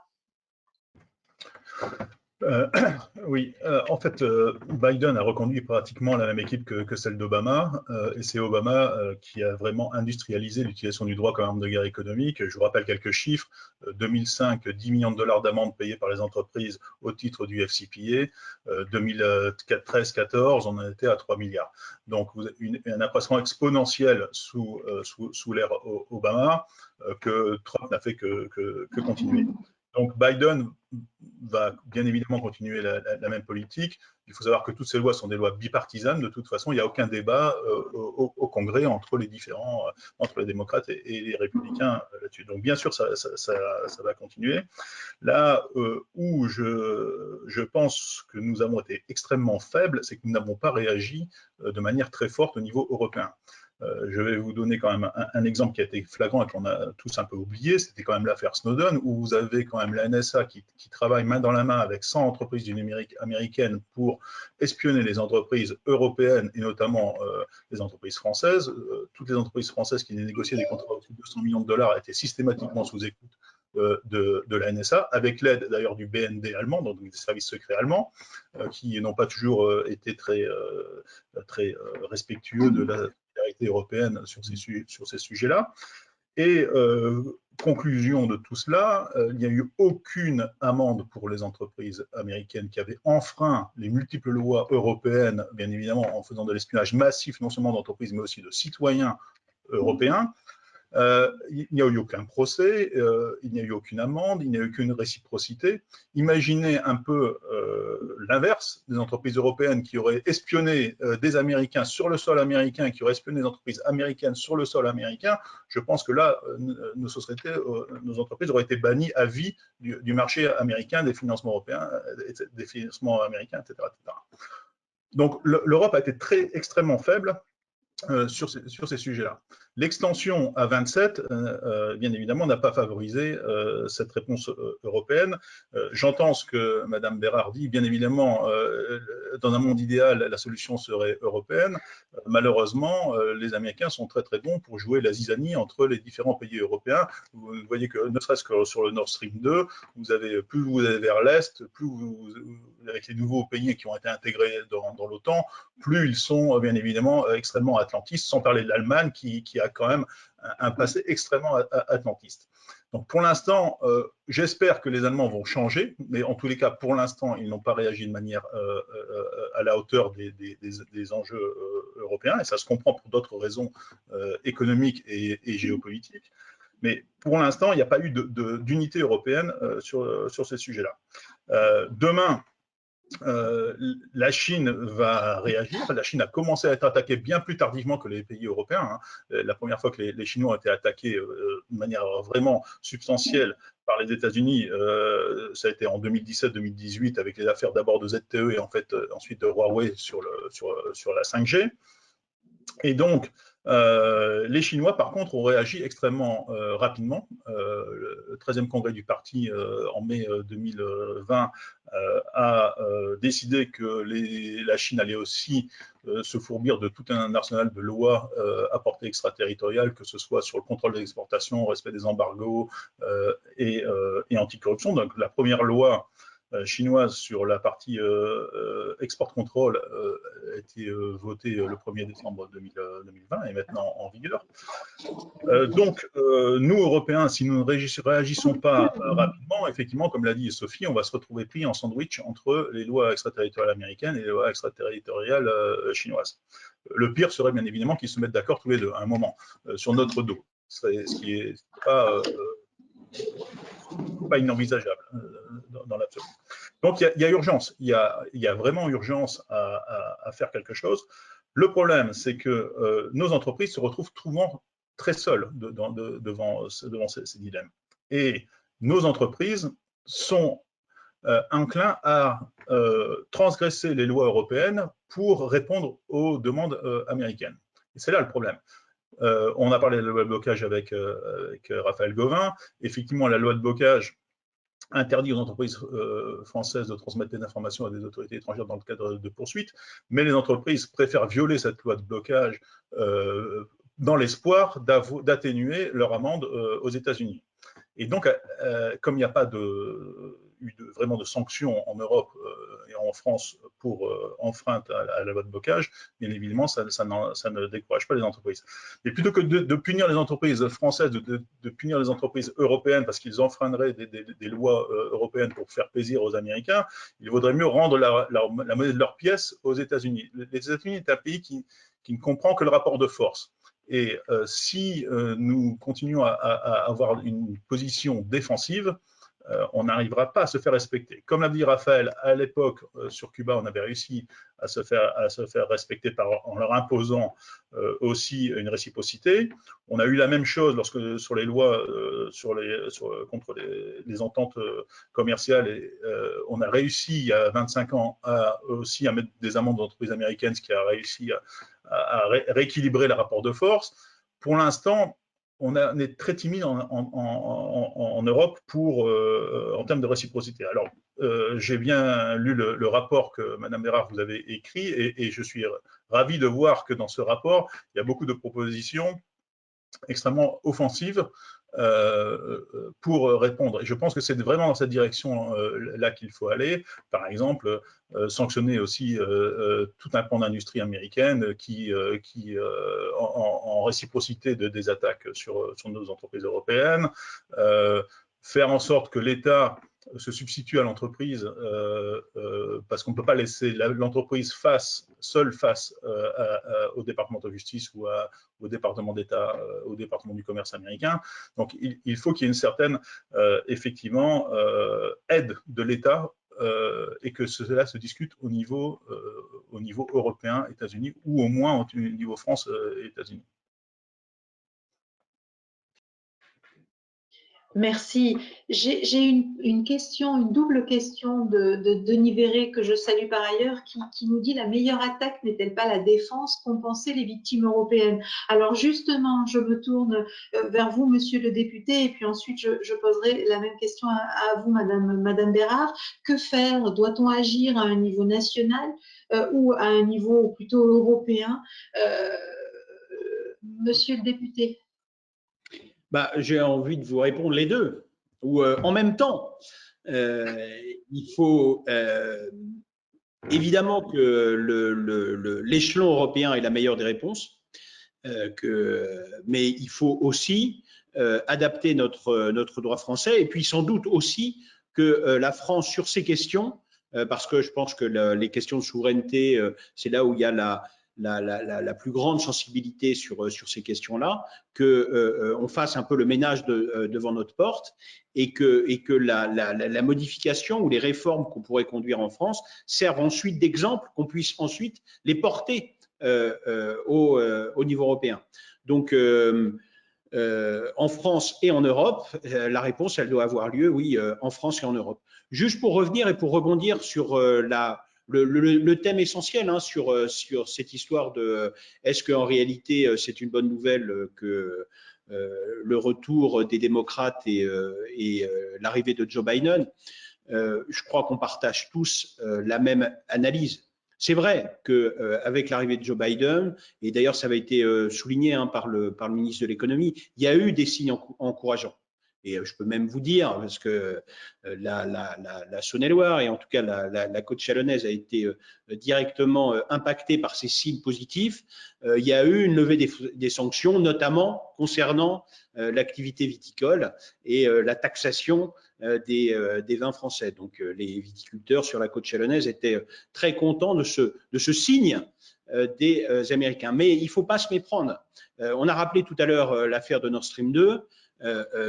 Oui, en fait, Biden a reconduit pratiquement la même équipe que celle d'Obama, et c'est Obama qui a vraiment industrialisé l'utilisation du droit comme arme de guerre économique. Je vous rappelle quelques chiffres. 2005, 10 millions de dollars d'amende payés par les entreprises au titre du FCPA. 2013-14, on en était à 3 milliards. Donc, un accroissement exponentiel sous l'ère Obama que Trump n'a fait que continuer. Donc Biden va bien évidemment continuer la même politique. Il faut savoir que toutes ces lois sont des lois bipartisanes. De toute façon, il n'y a aucun débat au Congrès entre les démocrates et les républicains là-dessus. Donc bien sûr, ça va continuer. Là où je pense que nous avons été extrêmement faibles, c'est que nous n'avons pas réagi de manière très forte au niveau européen. Je vais vous donner quand même un exemple qui a été flagrant et qu'on a tous un peu oublié, c'était quand même l'affaire Snowden, où vous avez quand même la NSA qui travaille main dans la main avec 100 entreprises du numérique américaines pour espionner les entreprises européennes et notamment les entreprises françaises. Toutes les entreprises françaises qui négociaient des contrats au-dessus de 200 millions de dollars étaient systématiquement sous écoute de la NSA, avec l'aide d'ailleurs du BND allemand, donc des services secrets allemands, qui n'ont pas toujours été très respectueux de la solidarité européenne sur ces sujets-là. Et conclusion de tout cela, il n'y a eu aucune amende pour les entreprises américaines qui avaient enfreint les multiples lois européennes, bien évidemment en faisant de l'espionnage massif, non seulement d'entreprises, mais aussi de citoyens européens. Il n'y a eu aucun procès, il n'y a eu aucune amende, il n'y a eu aucune réciprocité. Imaginez un peu l'inverse, des entreprises européennes qui auraient espionné des Américains sur le sol américain, qui auraient espionné des entreprises américaines sur le sol américain. Je pense que là, nos entreprises auraient été bannies à vie du marché américain, des financements européens, des financements américains, etc. etc. Donc l'Europe a été extrêmement faible sur ces sujets-là. L'extension à 27, bien évidemment, n'a pas favorisé cette réponse européenne. J'entends ce que Mme Bérard dit. Bien évidemment, dans un monde idéal, la solution serait européenne. Malheureusement, les Américains sont très très bons pour jouer la zizanie entre les différents pays européens. Vous voyez que, ne serait-ce que sur le Nord Stream 2, plus vous allez vers l'Est, avec les nouveaux pays qui ont été intégrés dans l'OTAN, plus ils sont bien évidemment extrêmement atlantistes, sans parler de l'Allemagne qui a quand même un passé extrêmement atlantiste. Donc pour l'instant, j'espère que les Allemands vont changer, mais en tous les cas, pour l'instant, ils n'ont pas réagi de manière à la hauteur des enjeux européens, et ça se comprend pour d'autres raisons économiques et géopolitiques. Mais pour l'instant, il n'y a pas eu d'unité européenne sur ces sujets-là. Demain, la Chine va réagir. La Chine a commencé à être attaquée bien plus tardivement que les pays européens. La première fois que les Chinois ont été attaqués de manière vraiment substantielle par les États-Unis, ça a été en 2017-2018 avec les affaires d'abord de ZTE et en fait ensuite de Huawei sur la 5G. Et donc, les Chinois, par contre, ont réagi extrêmement rapidement. Le 13e congrès du parti, en mai 2020, a décidé que la Chine allait aussi se fourbir de tout un arsenal de lois à portée extraterritoriale, que ce soit sur le contrôle des exportations, respect des embargos et anticorruption. Donc, la première loi chinoise sur la partie export control a été votée le 1er décembre 2020 et maintenant en vigueur. Donc, nous, Européens, si nous ne réagissons pas rapidement, effectivement, comme l'a dit Sophie, on va se retrouver pris en sandwich entre les lois extraterritoriales américaines et les lois extraterritoriales chinoises. Le pire serait bien évidemment qu'ils se mettent d'accord tous les deux à un moment sur notre dos, ce qui n'est pas inenvisageable dans l'absolu. Donc, il y a urgence, il y a vraiment urgence à faire quelque chose. Le problème, c'est que nos entreprises se retrouvent souvent très seules devant ces dilemmes. Et nos entreprises sont enclins à transgresser les lois européennes pour répondre aux demandes américaines. Et c'est là le problème. On a parlé de la loi de blocage avec Raphaël Gauvain. Effectivement, la loi de blocage interdit aux entreprises françaises de transmettre des informations à des autorités étrangères dans le cadre de poursuites, mais les entreprises préfèrent violer cette loi de blocage dans l'espoir d'atténuer leur amende aux États-Unis. Et donc, comme il n'y a pas vraiment de sanctions en Europe et en France pour enfreinte à la loi de blocage, bien évidemment, ça ne décourage pas les entreprises. Mais plutôt que de punir les entreprises françaises, de punir les entreprises européennes parce qu'ils enfreindraient des lois européennes pour faire plaisir aux Américains, il vaudrait mieux rendre la monnaie de leur pièce aux États-Unis. Les États-Unis est un pays qui ne comprend que le rapport de force. Et si nous continuons à avoir une position défensive, on n'arrivera pas à se faire respecter. Comme l'a dit Raphaël, à l'époque, sur Cuba, on avait réussi à se faire respecter en leur imposant aussi une réciprocité. On a eu la même chose sur les lois contre les ententes commerciales. Et, on a réussi, il y a 25 ans, aussi à mettre des amendes d'entreprises américaines, ce qui a réussi à rééquilibrer le rapport de force. Pour l'instant, on est très timide en Europe en termes de réciprocité. Alors, j'ai bien lu le rapport que Madame Bérard vous avez écrit et je suis ravi de voir que dans ce rapport, il y a beaucoup de propositions extrêmement offensives pour répondre. Et je pense que c'est vraiment dans cette direction-là qu'il faut aller. Par exemple, sanctionner aussi tout un pan d'industrie américaine qui en réciprocité des attaques sur nos entreprises européennes, faire en sorte que l'État se substitue à l'entreprise parce qu'on ne peut pas laisser l'entreprise seule face au département de justice ou au département d'État, au département du commerce américain. Donc, il faut qu'il y ait une certaine, effectivement, aide de l'État et que cela se discute au niveau européen, États-Unis, ou au moins au niveau France et États-Unis. Merci. J'ai une question, une double question de Denis Verret, que je salue par ailleurs, qui nous dit: la meilleure attaque n'est-elle pas la défense? Compenser les victimes européennes. Alors justement, je me tourne vers vous, monsieur le député, et puis ensuite je poserai la même question à vous, madame Bérard. Que faire? Doit-on agir à un niveau national ou à un niveau plutôt européen? Monsieur le député. J'ai envie de vous répondre les deux, ou en même temps. Il faut évidemment que l'échelon européen est la meilleure des réponses, mais il faut aussi adapter notre droit français, et puis sans doute aussi que la France, sur ces questions, parce que je pense que les questions de souveraineté, c'est là où il y a la plus grande sensibilité sur ces questions-là, qu'on fasse un peu le ménage devant notre porte, et que la modification ou les réformes qu'on pourrait conduire en France servent ensuite d'exemple, qu'on puisse ensuite les porter au niveau européen. Donc, en France et en Europe, la réponse, elle doit avoir lieu, oui, en France et en Europe. Juste pour revenir et pour rebondir sur le thème essentiel, hein, sur cette histoire de est-ce qu'en réalité c'est une bonne nouvelle que le retour des démocrates et l'arrivée de Joe Biden, je crois qu'on partage tous la même analyse. C'est vrai qu'avec l'arrivée de Joe Biden, et d'ailleurs ça avait été souligné par le ministre de l'économie, il y a eu des signes encourageants. Et je peux même vous dire, parce que la Saône-et-Loire, et en tout cas la côte chalonnaise, a été directement impactée par ces signes positifs. Il y a eu une levée des sanctions, notamment concernant l'activité viticole et la taxation des vins français. Donc les viticulteurs sur la côte chalonnaise étaient très contents de ce signe des Américains. Mais il ne faut pas se méprendre. On a rappelé tout à l'heure l'affaire de Nord Stream 2.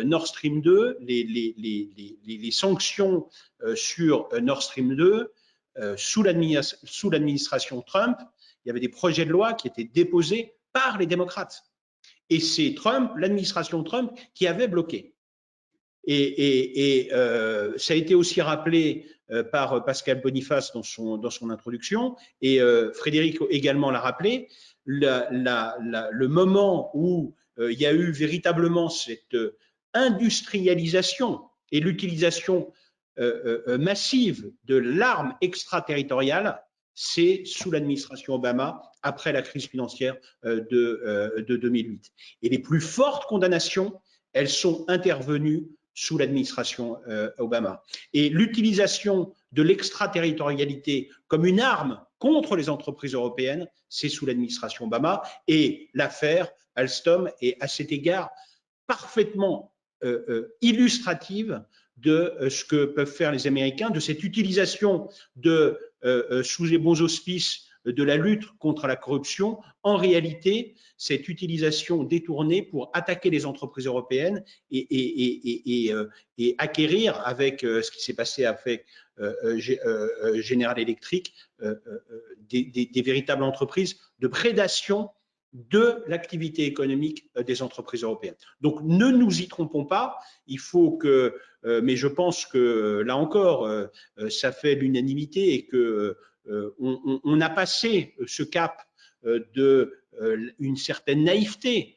Nord Stream 2, les sanctions sur Nord Stream 2, sous l'administration Trump, il y avait des projets de loi qui étaient déposés par les démocrates. Et c'est l'administration Trump, qui avait bloqué. Et ça a été aussi rappelé par Pascal Boniface dans son introduction, et Frédéric également l'a rappelé, le moment où il y a eu véritablement cette industrialisation et l'utilisation massive de l'arme extraterritoriale, c'est sous l'administration Obama, après la crise financière de 2008. Et les plus fortes condamnations, elles sont intervenues sous l'administration Obama. Et l'utilisation de l'extraterritorialité comme une arme contre les entreprises européennes, c'est sous l'administration Obama. Et l'affaire Alstom est à cet égard parfaitement illustrative de ce que peuvent faire les Américains, de cette utilisation sous les bons auspices de la lutte contre la corruption, en réalité, cette utilisation détournée pour attaquer les entreprises européennes et acquérir, avec ce qui s'est passé avec General Electric, des véritables entreprises de prédation de l'activité économique des entreprises européennes. Donc, ne nous y trompons pas, il faut que, mais je pense que là encore, ça fait l'unanimité et que on a passé ce cap d'une certaine naïveté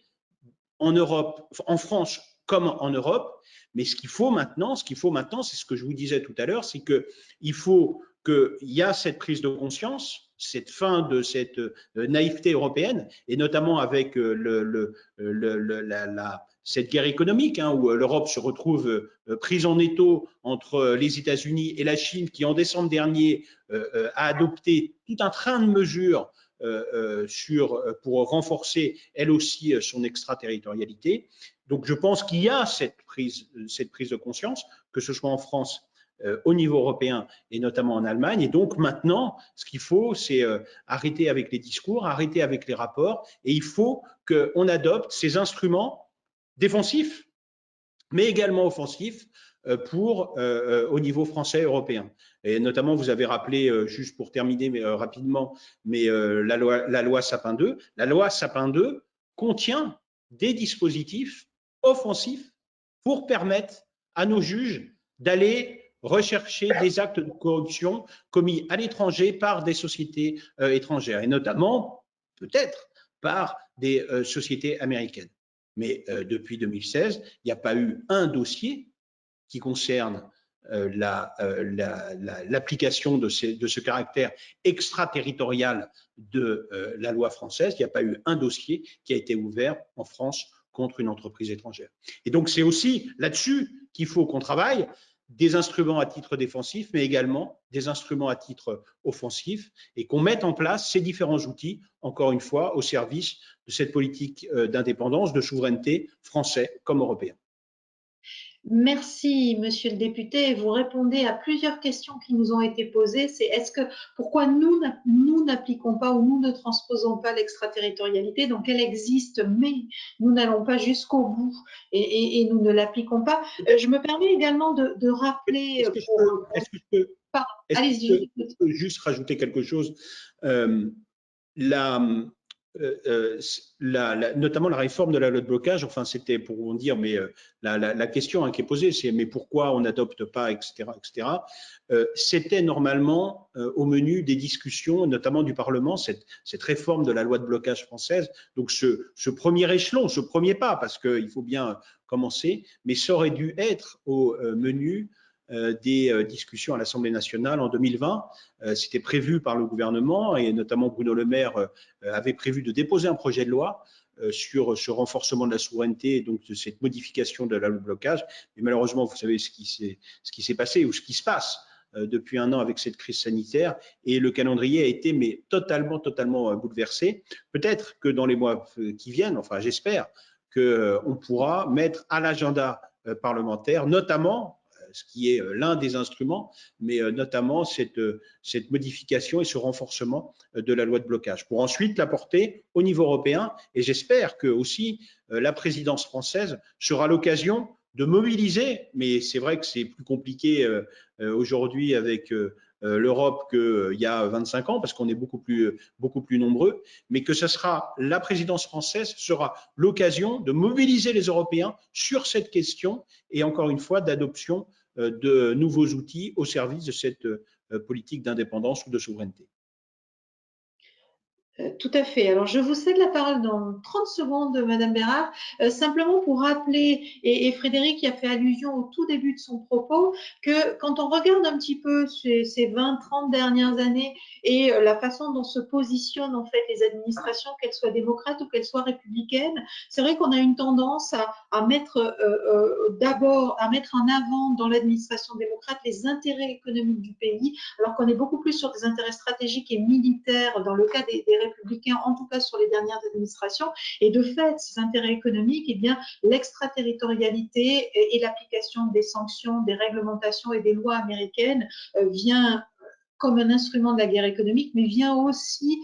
en Europe, en France comme en Europe, mais ce qu'il faut maintenant, c'est ce que je vous disais tout à l'heure, c'est qu'il faut qu'il y a cette prise de conscience, cette fin de cette naïveté européenne, et notamment avec cette guerre économique, hein, où l'Europe se retrouve prise en étau entre les États-Unis et la Chine, qui en décembre dernier a adopté tout un train de mesures pour renforcer elle aussi son extraterritorialité. Donc je pense qu'il y a cette prise de conscience, que ce soit en France, au niveau européen et notamment en Allemagne. Et donc maintenant, ce qu'il faut, c'est arrêter avec les discours, arrêter avec les rapports, et il faut qu'on adopte ces instruments défensifs, mais également offensifs au niveau français et européen. Et notamment, vous avez rappelé, juste pour terminer rapidement, la loi Sapin 2. La loi Sapin 2 contient des dispositifs offensifs pour permettre à nos juges d'aller rechercher des actes de corruption commis à l'étranger par des sociétés étrangères, et notamment, peut-être, par des sociétés américaines. Mais depuis 2016, il n'y a pas eu un dossier qui concerne l'application de ce caractère extraterritorial de la loi française. Il n'y a pas eu un dossier qui a été ouvert en France contre une entreprise étrangère. Et donc, c'est aussi là-dessus qu'il faut qu'on travaille. des instruments à titre défensif, mais également des instruments à titre offensif, et qu'on mette en place ces différents outils, encore une fois, au service de cette politique d'indépendance, de souveraineté français comme européen. Merci, monsieur le député. Vous répondez à plusieurs questions qui nous ont été posées. C'est pourquoi nous n'appliquons pas ou nous ne transposons pas l'extraterritorialité? Donc, elle existe, mais nous n'allons pas jusqu'au bout et nous ne l'appliquons pas. Je me permets également de rappeler. Est-ce que je peux juste rajouter quelque chose? Notamment la réforme de la loi de blocage, enfin c'était pour vous dire, mais la question qui est posée, c'est mais pourquoi on n'adopte pas, etc., etc. C'était normalement au menu des discussions, notamment du Parlement, cette réforme de la loi de blocage française. Donc ce premier échelon, ce premier pas, parce qu'il faut bien commencer, mais ça aurait dû être au menu des discussions à l'Assemblée nationale en 2020. C'était prévu par le gouvernement et notamment Bruno Le Maire avait prévu de déposer un projet de loi sur ce renforcement de la souveraineté et donc de cette modification de la loi de blocage. Mais malheureusement, vous savez ce qui s'est passé ou ce qui se passe depuis un an avec cette crise sanitaire et le calendrier a été totalement bouleversé. Peut-être que dans les mois qui viennent, enfin j'espère, qu'on pourra mettre à l'agenda parlementaire, notamment ce qui est l'un des instruments, mais notamment cette modification et ce renforcement de la loi de blocage, pour ensuite la porter au niveau européen. Et j'espère que aussi la présidence française sera l'occasion de mobiliser, mais c'est vrai que c'est plus compliqué aujourd'hui avec l'Europe qu'il y a 25 ans, parce qu'on est beaucoup plus nombreux, mais que ce sera la présidence française sera l'occasion de mobiliser les Européens sur cette question et encore une fois d'adoption de nouveaux outils au service de cette politique d'indépendance ou de souveraineté. Tout à fait. Alors, je vous cède la parole dans 30 secondes, Madame Bérard, simplement pour rappeler, et Frédéric y a fait allusion au tout début de son propos, que quand on regarde un petit peu ces 20-30 dernières années et la façon dont se positionnent en fait les administrations, qu'elles soient démocrates ou qu'elles soient républicaines, c'est vrai qu'on a une tendance à mettre d'abord, à mettre en avant dans l'administration démocrate les intérêts économiques du pays, alors qu'on est beaucoup plus sur des intérêts stratégiques et militaires dans le cas des républicains, en tout cas sur les dernières administrations. Et de fait, ces intérêts économiques, eh bien, l'extraterritorialité et l'application des sanctions, des réglementations et des lois américaines vient comme un instrument de la guerre économique, mais vient aussi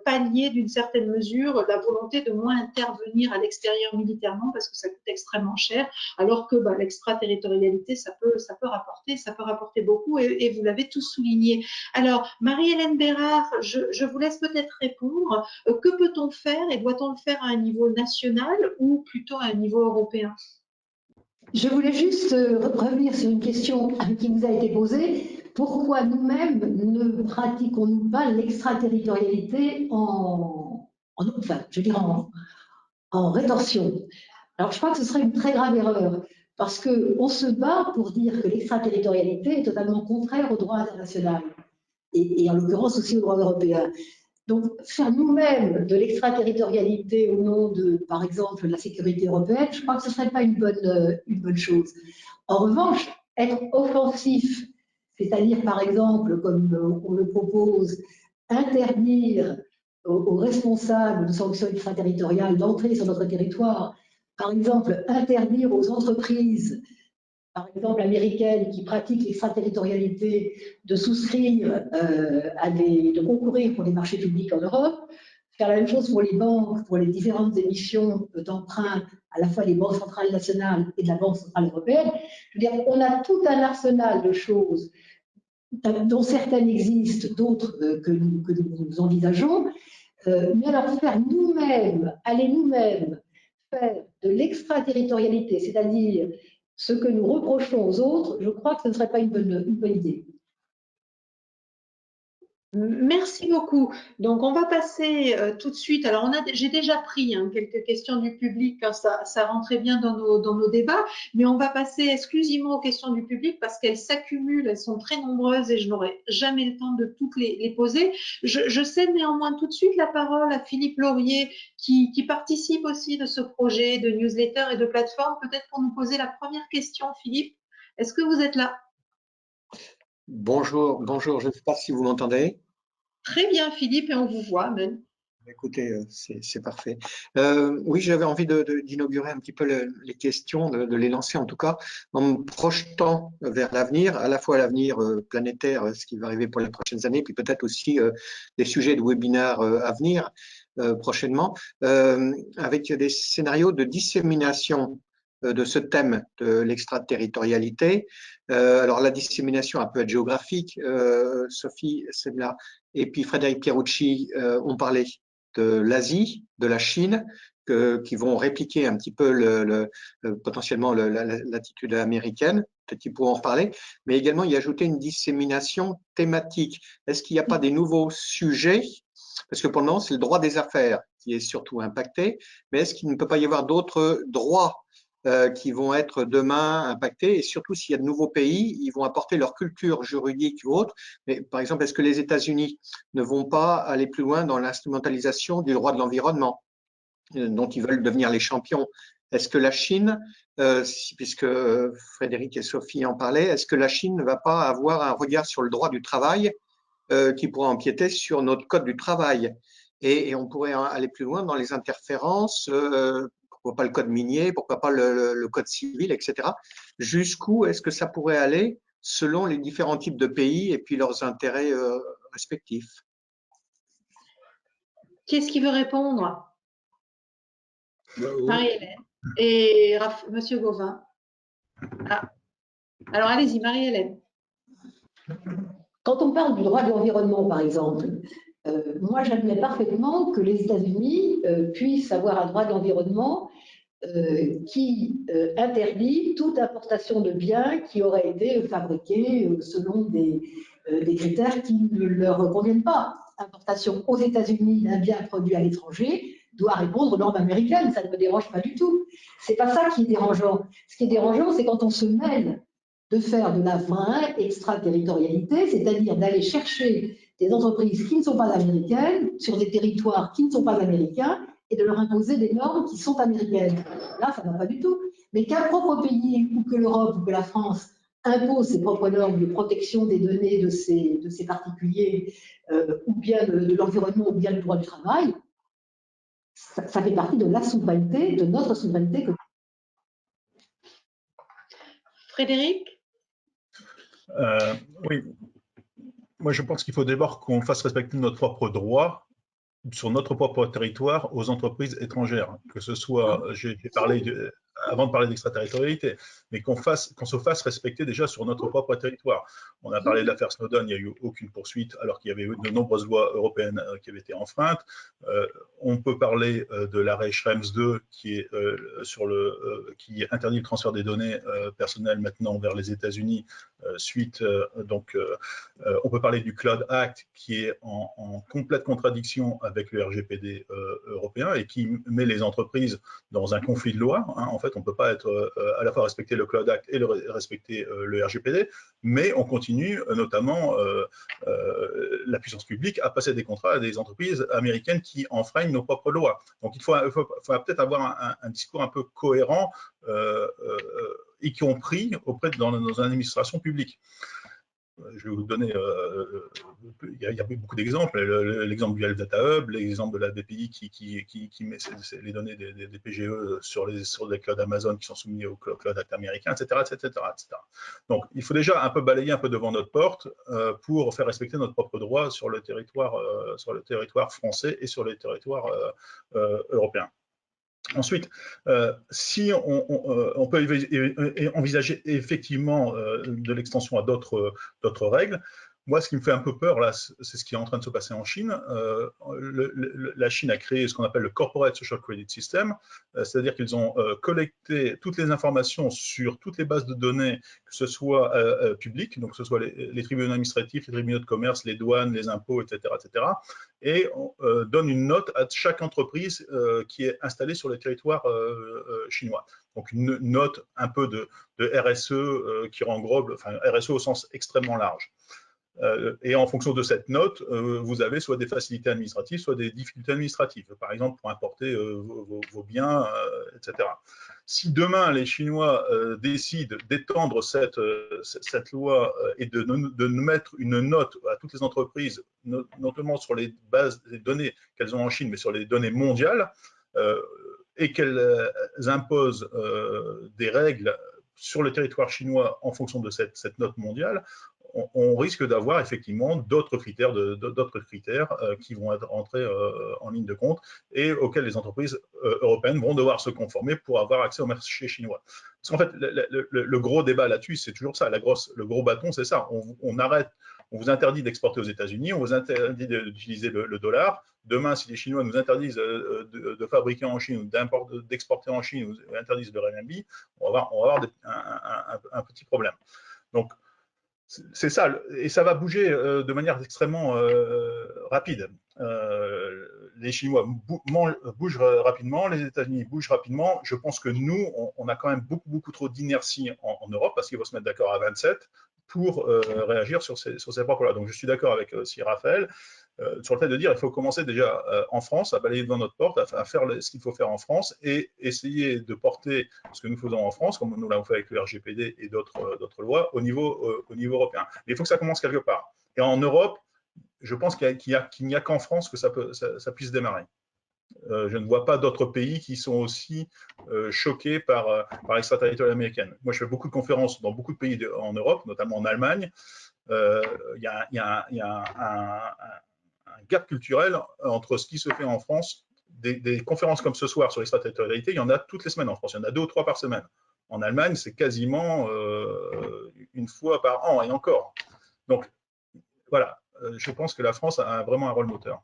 pallier d'une certaine mesure la volonté de moins intervenir à l'extérieur militairement parce que ça coûte extrêmement cher, alors que l'extraterritorialité, ça peut rapporter beaucoup et vous l'avez tous souligné. Alors, Marie-Hélène Bérard, je vous laisse peut-être répondre. Que peut-on faire et doit-on le faire à un niveau national ou plutôt à un niveau européen? Je voulais juste revenir sur une question qui nous a été posée. Pourquoi nous-mêmes ne pratiquons-nous pas l'extraterritorialité en rétorsion? Alors, je crois que ce serait une très grave erreur, parce qu'on se bat pour dire que l'extraterritorialité est totalement contraire au droit international, et en l'occurrence aussi au droit européen. Donc, faire nous-mêmes de l'extraterritorialité au nom de, par exemple, la sécurité européenne, je crois que ce ne serait pas une bonne chose. En revanche, être offensif, c'est-à-dire, par exemple, comme on le propose, interdire aux responsables de sanctions extraterritoriales d'entrer sur notre territoire, par exemple, interdire aux entreprises, par exemple américaines, qui pratiquent l'extraterritorialité, de souscrire de concourir pour les marchés publics en Europe, faire la même chose pour les banques, pour les différentes émissions d'emprunts, à la fois des banques centrales nationales et de la Banque centrale européenne. Je veux dire, on a tout un arsenal de choses dont certaines existent, d'autres que nous envisageons, mais alors aller nous-mêmes faire de l'extraterritorialité, c'est-à-dire ce que nous reprochons aux autres, je crois que ce ne serait pas une bonne idée. Merci beaucoup. Donc, on va passer tout de suite. Alors, j'ai déjà pris quelques questions du public, ça rentrait bien dans nos débats, mais on va passer exclusivement aux questions du public parce qu'elles s'accumulent, elles sont très nombreuses et je n'aurai jamais le temps de toutes les poser. Je cède néanmoins tout de suite la parole à Philippe Laurier qui participe aussi de ce projet de newsletter et de plateforme. Peut-être pour nous poser la première question, Philippe. Est-ce que vous êtes là? Bonjour, je ne sais pas si vous m'entendez. Très bien, Philippe, et on vous voit même. Écoutez, c'est parfait. Oui, j'avais envie d'inaugurer un petit peu les questions, de les lancer en tout cas, en me projetant vers l'avenir, à la fois l'avenir planétaire, ce qui va arriver pour les prochaines années, puis peut-être aussi des sujets de webinaires à venir prochainement, avec des scénarios de dissémination de ce thème de l'extraterritorialité. Alors la dissémination, elle peut être géographique. Sophie Sebla et puis Frédéric Pierucci ont parlé de l'Asie, de la Chine, qui vont répliquer un petit peu potentiellement l'attitude américaine, peut-être qu'ils pourront en reparler, mais également y ajouter une dissémination thématique. Est-ce qu'il n'y a pas des nouveaux sujets? Parce que pour le moment, c'est le droit des affaires qui est surtout impacté, mais est-ce qu'il ne peut pas y avoir d'autres droits qui vont être demain impactés, et surtout s'il y a de nouveaux pays, ils vont apporter leur culture juridique ou autre. Mais par exemple, est-ce que les États-Unis ne vont pas aller plus loin dans l'instrumentalisation du droit de l'environnement, dont ils veulent devenir les champions? Est-ce que la Chine, puisque Frédéric et Sophie en parlaient, est-ce que la Chine ne va pas avoir un regard sur le droit du travail qui pourrait empiéter sur notre code du travail? Et on pourrait aller plus loin dans les interférences, pourquoi pas le code minier, pourquoi pas le code civil, etc. Jusqu'où est-ce que ça pourrait aller selon les différents types de pays et puis leurs intérêts respectifs? Qui est-ce qui veut répondre? Marie-Hélène et Monsieur Gauvin. Ah. Alors allez-y, Marie-Hélène. Quand on parle du droit de l'environnement, par exemple, moi j'admets parfaitement que les États-Unis puissent avoir un droit de l'environnement qui interdit toute importation de biens qui auraient été fabriqués selon des critères qui ne leur conviennent pas. Importation aux États-Unis d'un bien produit à l'étranger doit répondre aux normes américaines, ça ne me dérange pas du tout. C'est pas ça qui est dérangeant. Ce qui est dérangeant, c'est quand on se mêle de faire de la vraie extraterritorialité, c'est-à-dire d'aller chercher des entreprises qui ne sont pas américaines sur des territoires qui ne sont pas américains et de leur imposer des normes qui sont américaines. Là, ça ne va pas du tout. Mais qu'un propre pays, ou que l'Europe, ou que la France, impose ses propres normes de protection des données de ces particuliers, ou bien de l'environnement, ou bien du droit du travail, ça fait partie de la souveraineté, de notre souveraineté. Frédéric? Oui, moi je pense qu'il faut d'abord qu'on fasse respecter notre propre droit sur notre propre territoire aux entreprises étrangères, que ce soit, j'ai parlé avant de parler d'extraterritorialité, mais qu'on se fasse respecter déjà sur notre propre territoire. On a parlé de l'affaire Snowden, il n'y a eu aucune poursuite alors qu'il y avait eu de nombreuses lois européennes qui avaient été enfreintes. On peut parler de l'arrêt Schrems 2 qui interdit le transfert des données personnelles maintenant vers les États-Unis suite. On peut parler du Cloud Act qui est en complète contradiction avec le RGPD européen et qui met les entreprises dans un conflit de loi. En fait, on ne peut pas être à la fois respecter le Cloud Act et respecter le RGPD, mais on continue, notamment la puissance publique, à passer des contrats à des entreprises américaines qui enfreignent nos propres lois. Donc, il faut peut-être avoir un discours un peu cohérent y compris dans une administration publique. Je vais vous donner, il y a beaucoup d'exemples, l'exemple du Health Data Hub, l'exemple de la BPI qui met les données des PGE sur les clouds Amazon qui sont soumis au Cloud Act américain, etc., etc., etc. Donc, il faut déjà un peu balayer un peu devant notre porte pour faire respecter notre propre droit sur le territoire français et sur les territoires européens. Ensuite, si on peut envisager effectivement de l'extension à d'autres règles, moi, ce qui me fait un peu peur, là, c'est ce qui est en train de se passer en Chine. La Chine a créé ce qu'on appelle le Corporate Social Credit System, c'est-à-dire qu'ils ont collecté toutes les informations sur toutes les bases de données, que ce soit publiques, donc que ce soit les tribunaux administratifs, les tribunaux de commerce, les douanes, les impôts, etc., et on donne une note à chaque entreprise qui est installée sur le territoire chinois. Donc une note un peu de RSE qui englobe, enfin RSE au sens extrêmement large. Et en fonction de cette note, vous avez soit des facilités administratives, soit des difficultés administratives, par exemple pour importer vos biens, etc. Si demain les Chinois décident d'étendre cette loi et de nous mettre une note à toutes les entreprises, notamment sur les bases des données qu'elles ont en Chine, mais sur les données mondiales, et qu'elles imposent des règles sur le territoire chinois en fonction de cette note mondiale, on risque d'avoir effectivement d'autres critères, qui vont être entrés en ligne de compte et auxquels les entreprises européennes vont devoir se conformer pour avoir accès au marché chinois. Parce qu'en fait, le gros débat là-dessus, c'est toujours ça. Le gros bâton, c'est ça. On vous interdit d'exporter aux États-Unis, on vous interdit d'utiliser le dollar. Demain, si les Chinois nous interdisent de fabriquer en Chine ou d'exporter en Chine, ou interdisent le renminbi, on va avoir un petit problème. Donc, c'est ça, et ça va bouger de manière extrêmement rapide. Les Chinois bougent rapidement, les États-Unis bougent rapidement. Je pense que nous, on a quand même beaucoup trop d'inertie en Europe, parce qu'il faut se mettre d'accord à 27 pour réagir sur ces propos-là. Donc je suis d'accord avec aussi Raphaël sur le fait de dire qu'il faut commencer déjà en France, à balayer devant notre porte, à faire ce qu'il faut faire en France et essayer de porter ce que nous faisons en France, comme nous l'avons fait avec le RGPD et d'autres lois, au niveau européen. Mais il faut que ça commence quelque part. Et en Europe, je pense qu'il n'y a qu'en France que ça puisse démarrer. Je ne vois pas d'autres pays qui sont aussi choqués par l'extraterritorialité américaine. Moi, je fais beaucoup de conférences dans beaucoup de pays en Europe, notamment en Allemagne. Il y a un gap culturel entre ce qui se fait en France. Des conférences comme ce soir sur l'extraterritorialité, il y en a toutes les semaines en France. Il y en a 2 ou 3 par semaine. En Allemagne, c'est quasiment une fois par an, et encore. Donc, voilà, je pense que la France a vraiment un rôle moteur.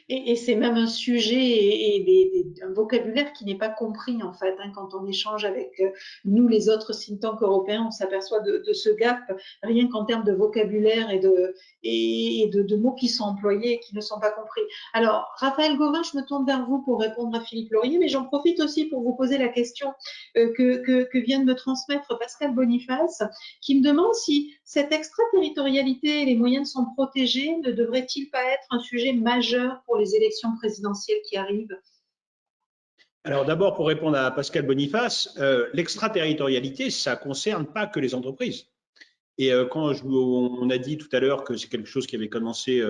Et c'est même un sujet et un vocabulaire qui n'est pas compris en fait. Quand on échange avec nous, les autres think tanks européens, on s'aperçoit de ce gap, rien qu'en termes de vocabulaire et de mots qui sont employés et qui ne sont pas compris. Alors, Raphaël Gauvin, je me tourne vers vous pour répondre à Philippe Laurier, mais j'en profite aussi pour vous poser la question que vient de me transmettre Pascal Boniface, qui me demande si cette extraterritorialité et les moyens de s'en protéger ne devraient-ils pas être un sujet majeur pour les élections présidentielles qui arrivent? Alors d'abord, pour répondre à Pascal Boniface, l'extraterritorialité, ça ne concerne pas que les entreprises. Et quand on a dit tout à l'heure que c'est quelque chose qui avait commencé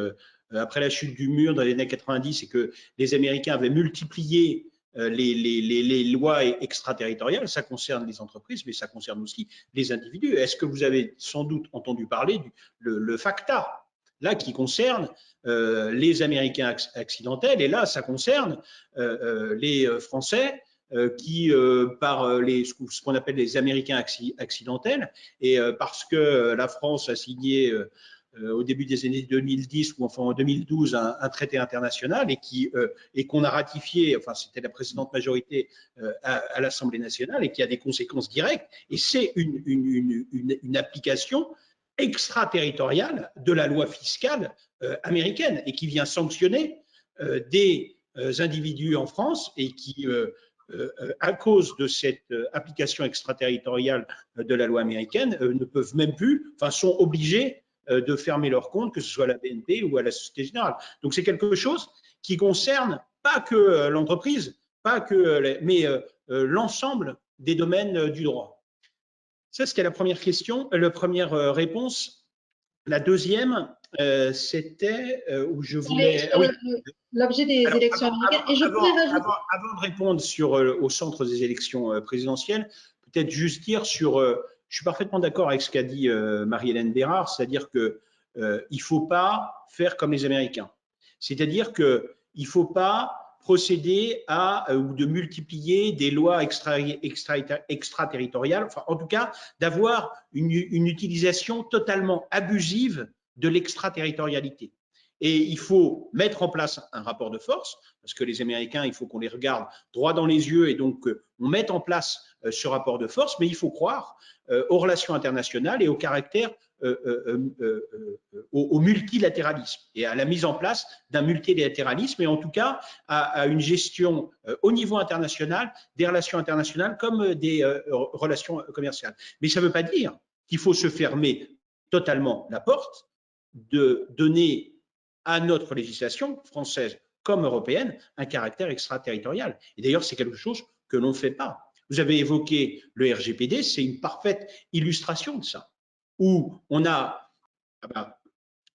après la chute du mur dans les années 90 et que les Américains avaient multiplié les lois extraterritoriales, ça concerne les entreprises, mais ça concerne aussi les individus. Est-ce que vous avez sans doute entendu parler le FACTA, là, qui concerne les Américains accidentels, et là, ça concerne les Français qui, par ce qu'on appelle les Américains accidentels, et parce que la France a signé au début des années 2010 ou enfin en 2012 un traité international et qu'on a ratifié, enfin c'était la précédente majorité à l'Assemblée nationale et qui a des conséquences directes, et c'est une application extraterritoriale de la loi fiscale américaine et qui vient sanctionner des individus en France et qui à cause de cette application extraterritoriale de la loi américaine, ne peuvent même plus, enfin sont obligés de fermer leurs comptes, que ce soit à la BNP ou à la Société Générale. Donc c'est quelque chose qui concerne pas que l'entreprise, mais l'ensemble des domaines du droit. Ça, c'était la première question, la première réponse. La deuxième, c'était où je voulais… L'objet des élections américaines. Et je pourrais rajouter… Avant de répondre au centre des élections présidentielles, peut-être juste dire je suis parfaitement d'accord avec ce qu'a dit Marie-Hélène Bérard, c'est-à-dire qu'il ne faut pas faire comme les Américains. C'est-à-dire qu'il ne faut pas procéder ou de multiplier des lois extraterritoriales, enfin en tout cas d'avoir une utilisation totalement abusive de l'extraterritorialité. Et il faut mettre en place un rapport de force, parce que les Américains, il faut qu'on les regarde droit dans les yeux et donc on mette en place ce rapport de force, mais il faut croire aux relations internationales et au caractère, au multilatéralisme et à la mise en place d'un multilatéralisme et en tout cas à une gestion au niveau international des relations internationales comme des relations commerciales. Mais ça ne veut pas dire qu'il faut se fermer totalement la porte de donner à notre législation française comme européenne un caractère extraterritorial. Et d'ailleurs, c'est quelque chose que l'on ne fait pas. Vous avez évoqué le RGPD, c'est une parfaite illustration de ça, où on a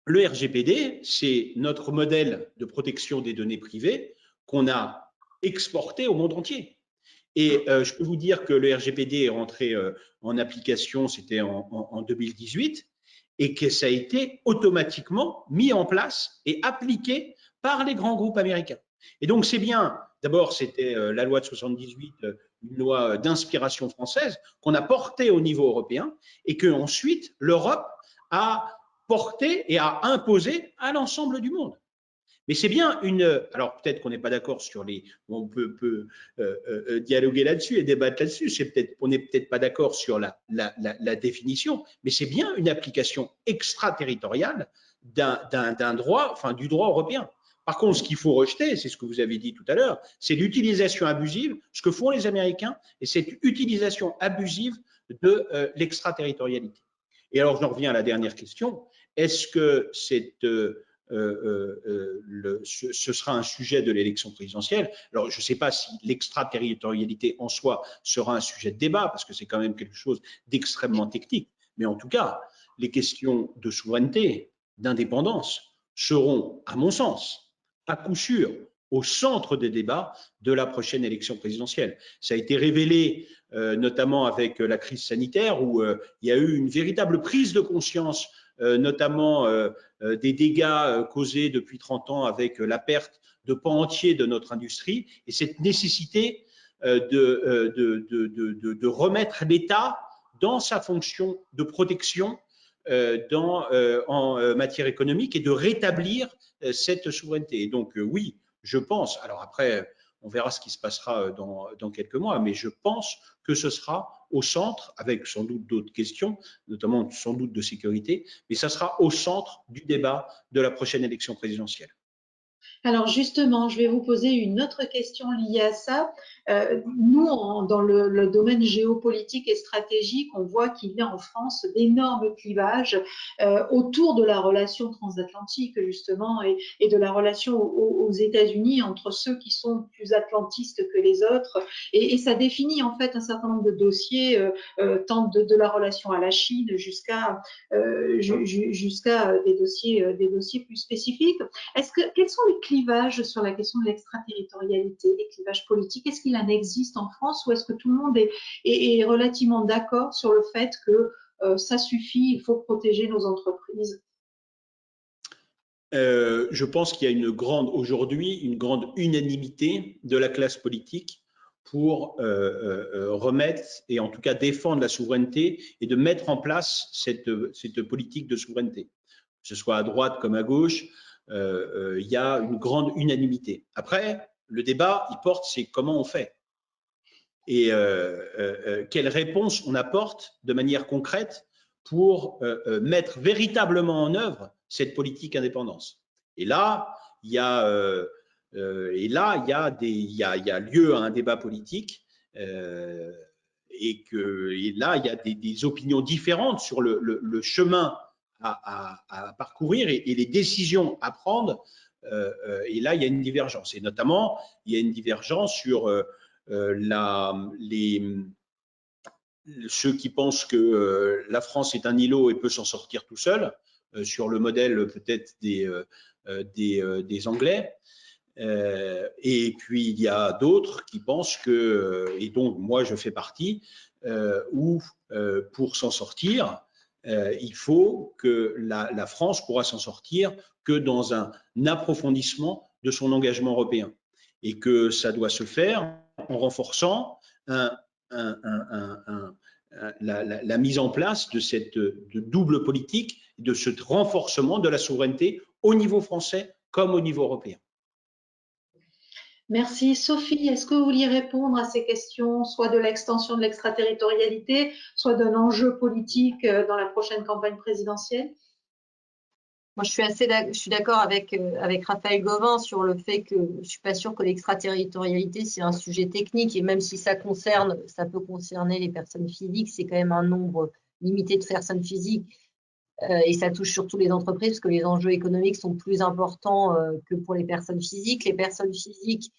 le RGPD, c'est notre modèle de protection des données privées qu'on a exporté au monde entier. Et je peux vous dire que le RGPD est rentré en application, c'était en 2018, et que ça a été automatiquement mis en place et appliqué par les grands groupes américains. Et donc c'est bien, d'abord c'était la loi de 78, une loi d'inspiration française qu'on a portée au niveau européen et que ensuite l'Europe a porté et a imposé à l'ensemble du monde. Mais c'est bien une. Alors peut-être qu'on n'est pas d'accord sur les. On peut dialoguer là-dessus et débattre là-dessus. On n'est peut-être pas d'accord sur la définition, mais c'est bien une application extraterritoriale d'un droit, enfin du droit européen. Par contre, ce qu'il faut rejeter, c'est ce que vous avez dit tout à l'heure, c'est l'utilisation abusive, ce que font les Américains, et cette utilisation abusive de l'extraterritorialité. Et alors, j'en reviens à la dernière question. Est-ce que ce sera un sujet de l'élection présidentielle? Alors, je ne sais pas si l'extraterritorialité en soi sera un sujet de débat, parce que c'est quand même quelque chose d'extrêmement technique. Mais en tout cas, les questions de souveraineté, d'indépendance seront, à mon sens, à coup sûr, au centre des débats de la prochaine élection présidentielle. Ça a été révélé notamment avec la crise sanitaire où il y a eu une véritable prise de conscience, notamment des dégâts causés depuis 30 ans avec la perte de pans entiers de notre industrie et cette nécessité de remettre l'État dans sa fonction de protection en matière économique et de rétablir cette souveraineté. Et donc oui, je pense, alors après, on verra ce qui se passera dans quelques mois, mais je pense que ce sera au centre, avec sans doute d'autres questions, notamment sans doute de sécurité, mais ça sera au centre du débat de la prochaine élection présidentielle. Alors justement, je vais vous poser une autre question liée à ça. Nous, dans le domaine géopolitique et stratégique, on voit qu'il y a en France d'énormes clivages autour de la relation transatlantique, justement, et de la relation aux États-Unis entre ceux qui sont plus atlantistes que les autres. Et ça définit en fait un certain nombre de dossiers, tant de la relation à la Chine jusqu'à des dossiers plus spécifiques. Quels sont les clivages sur la question de l'extraterritorialité, les clivages politiques? Est-ce qu'il en existe en France ou est-ce que tout le monde est relativement d'accord sur le fait que ça suffit, il faut protéger nos entreprises? Je pense qu'il y a aujourd'hui une grande unanimité de la classe politique pour remettre et en tout cas défendre la souveraineté et de mettre en place cette politique de souveraineté, que ce soit à droite comme à gauche. Il y a une grande unanimité. Après, le débat, il porte, c'est comment on fait et quelle réponse on apporte de manière concrète pour mettre véritablement en œuvre cette politique indépendance. Et là, il y a lieu à un débat politique et là, il y a des opinions différentes sur le chemin à parcourir et les décisions à prendre. Et là, il y a une divergence. Et notamment, il y a une divergence sur ceux qui pensent que la France est un îlot et peut s'en sortir tout seul, sur le modèle peut-être des Anglais. Et puis, il y a d'autres qui pensent que, et donc moi je fais partie, où pour s'en sortir, il faut que la France pourra s'en sortir que dans un approfondissement de son engagement européen et que ça doit se faire en renforçant la mise en place de double politique, de ce renforcement de la souveraineté au niveau français comme au niveau européen. Merci. Sophie, est-ce que vous vouliez répondre à ces questions, soit de l'extension de l'extraterritorialité, soit d'un enjeu politique dans la prochaine campagne présidentielle? Moi, je suis d'accord avec Raphaël Gauvain sur le fait que je ne suis pas sûre que l'extraterritorialité, c'est un sujet technique. Et même si ça peut concerner les personnes physiques, c'est quand même un nombre limité de personnes physiques. Et ça touche surtout les entreprises parce que les enjeux économiques sont plus importants que pour les personnes physiques. Les personnes physiques,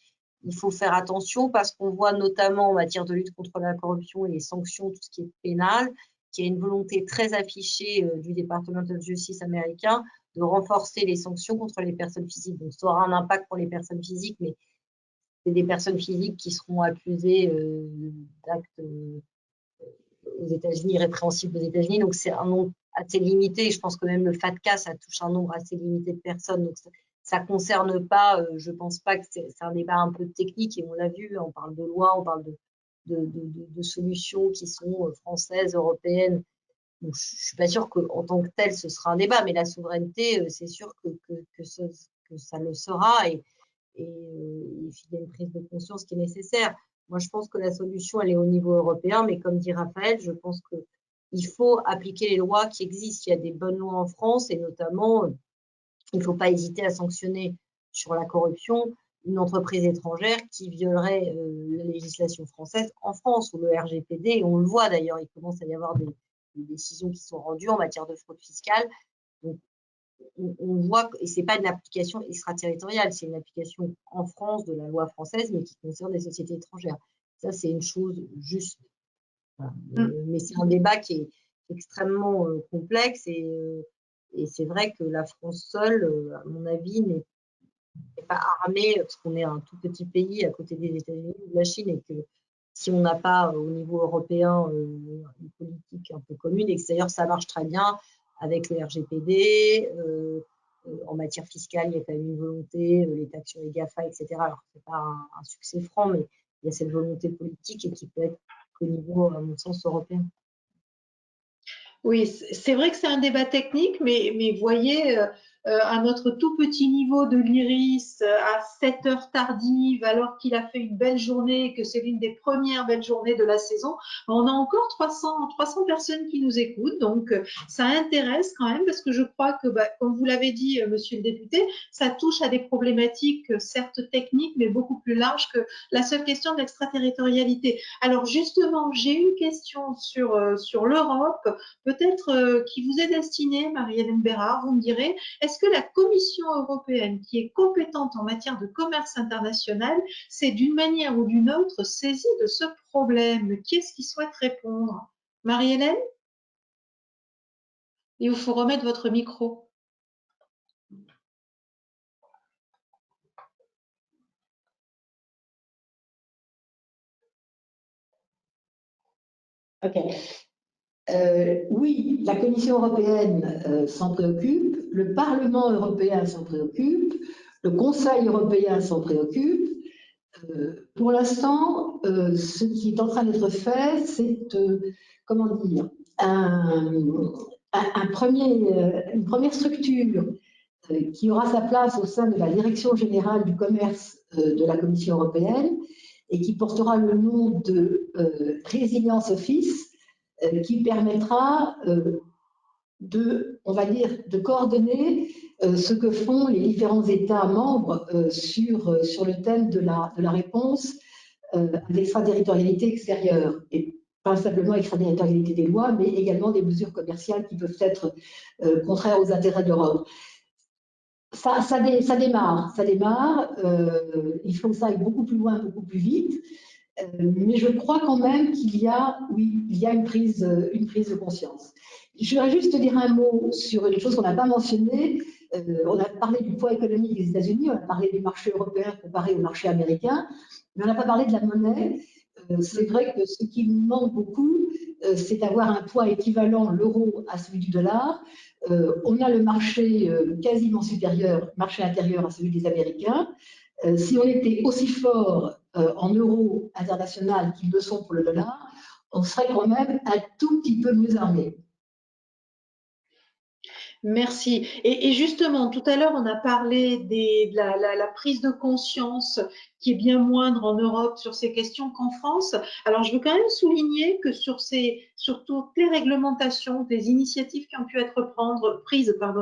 il faut faire attention parce qu'on voit notamment en matière de lutte contre la corruption et les sanctions, tout ce qui est pénal, qu'il y a une volonté très affichée du Department of Justice américain de renforcer les sanctions contre les personnes physiques. Donc, ça aura un impact pour les personnes physiques, mais c'est des personnes physiques qui seront accusées d'actes aux États-Unis, répréhensibles aux États-Unis. Donc, c'est un nombre assez limité. Je pense que même le FATCA, ça touche un nombre assez limité de personnes. Donc, ça ne concerne pas, je ne pense pas que c'est un débat un peu technique, et on l'a vu, on parle de loi, on parle de solutions qui sont françaises, européennes. Donc, je ne suis pas sûre qu'en tant que tel, ce sera un débat, mais la souveraineté, c'est sûr que ça le sera, et il y a une prise de conscience qui est nécessaire. Moi, je pense que la solution, elle est au niveau européen, mais comme dit Raphaël, je pense qu'il faut appliquer les lois qui existent. Il y a des bonnes lois en France, et notamment, il ne faut pas hésiter à sanctionner sur la corruption une entreprise étrangère qui violerait la législation française en France, ou le RGPD, et on le voit d'ailleurs, il commence à y avoir des décisions qui sont rendues en matière de fraude fiscale. Donc, on voit, et ce n'est pas une application extraterritoriale, c'est une application en France de la loi française, mais qui concerne les sociétés étrangères. Ça, c'est une chose juste. Mais c'est un débat qui est extrêmement complexe, et c'est vrai que la France seule, à mon avis, n'est pas armée, parce qu'on est un tout petit pays à côté des États-Unis ou de la Chine, et que si on n'a pas au niveau européen une politique un peu commune, et que d'ailleurs ça marche très bien avec le RGPD, en matière fiscale, il y a quand même une volonté, les taxes sur les GAFA, etc. Alors, ce n'est pas un succès franc, mais il y a cette volonté politique, et qui peut être qu'au niveau, à mon sens, européen. Oui, c'est vrai que c'est un débat technique, mais voyez, à notre tout petit niveau de l'IRIS, à 7 heures tardives, alors qu'il a fait une belle journée, que c'est l'une des premières belles journées de la saison, on a encore 300 personnes qui nous écoutent. Donc, ça intéresse quand même, parce que je crois que, comme vous l'avez dit, monsieur le député, ça touche à des problématiques, certes techniques, mais beaucoup plus larges que la seule question de l'extraterritorialité. Alors, justement, j'ai une question sur l'Europe, peut-être qui vous est destinée, Marie-Hélène Bérard. Vous me direz, est-ce que la Commission européenne, qui est compétente en matière de commerce international, s'est d'une manière ou d'une autre saisie de ce problème? Qui est-ce qui souhaite répondre? Marie-Hélène? Il vous faut remettre votre micro. Ok. Oui, la Commission européenne s'en préoccupe, le Parlement européen s'en préoccupe, le Conseil européen s'en préoccupe. Pour l'instant, ce qui est en train d'être fait, c'est, comment dire, une première structure qui aura sa place au sein de la Direction générale du commerce de la Commission européenne, et qui portera le nom de Resilience Office, qui permettra on va dire, de coordonner ce que font les différents États membres sur le thème de la réponse à l'extraterritorialité extérieure. Et pas simplement extraterritorialité des lois, mais également des mesures commerciales qui peuvent être contraires aux intérêts de l'Europe. Ça démarre. Il faut que ça aille beaucoup plus loin, beaucoup plus vite. Mais je crois quand même qu'il y a une prise de conscience. Je voudrais juste dire un mot sur une chose qu'on n'a pas mentionnée. On a parlé du poids économique des États-Unis, on a parlé du marché européen comparé au marché américain, mais on n'a pas parlé de la monnaie. C'est vrai que ce qui nous manque beaucoup, c'est d'avoir un poids équivalent, l'euro, à celui du dollar. On a le marché quasiment supérieur, marché intérieur, à celui des Américains. Si on était aussi fort en euros international qu'ils le sont pour le dollar, on serait quand même un tout petit peu mieux armé. Merci. Et justement, tout à l'heure, on a parlé de la prise de conscience qui est bien moindre en Europe sur ces questions qu'en France. Alors, je veux quand même souligner que sur toutes les réglementations, des initiatives qui ont pu être prises par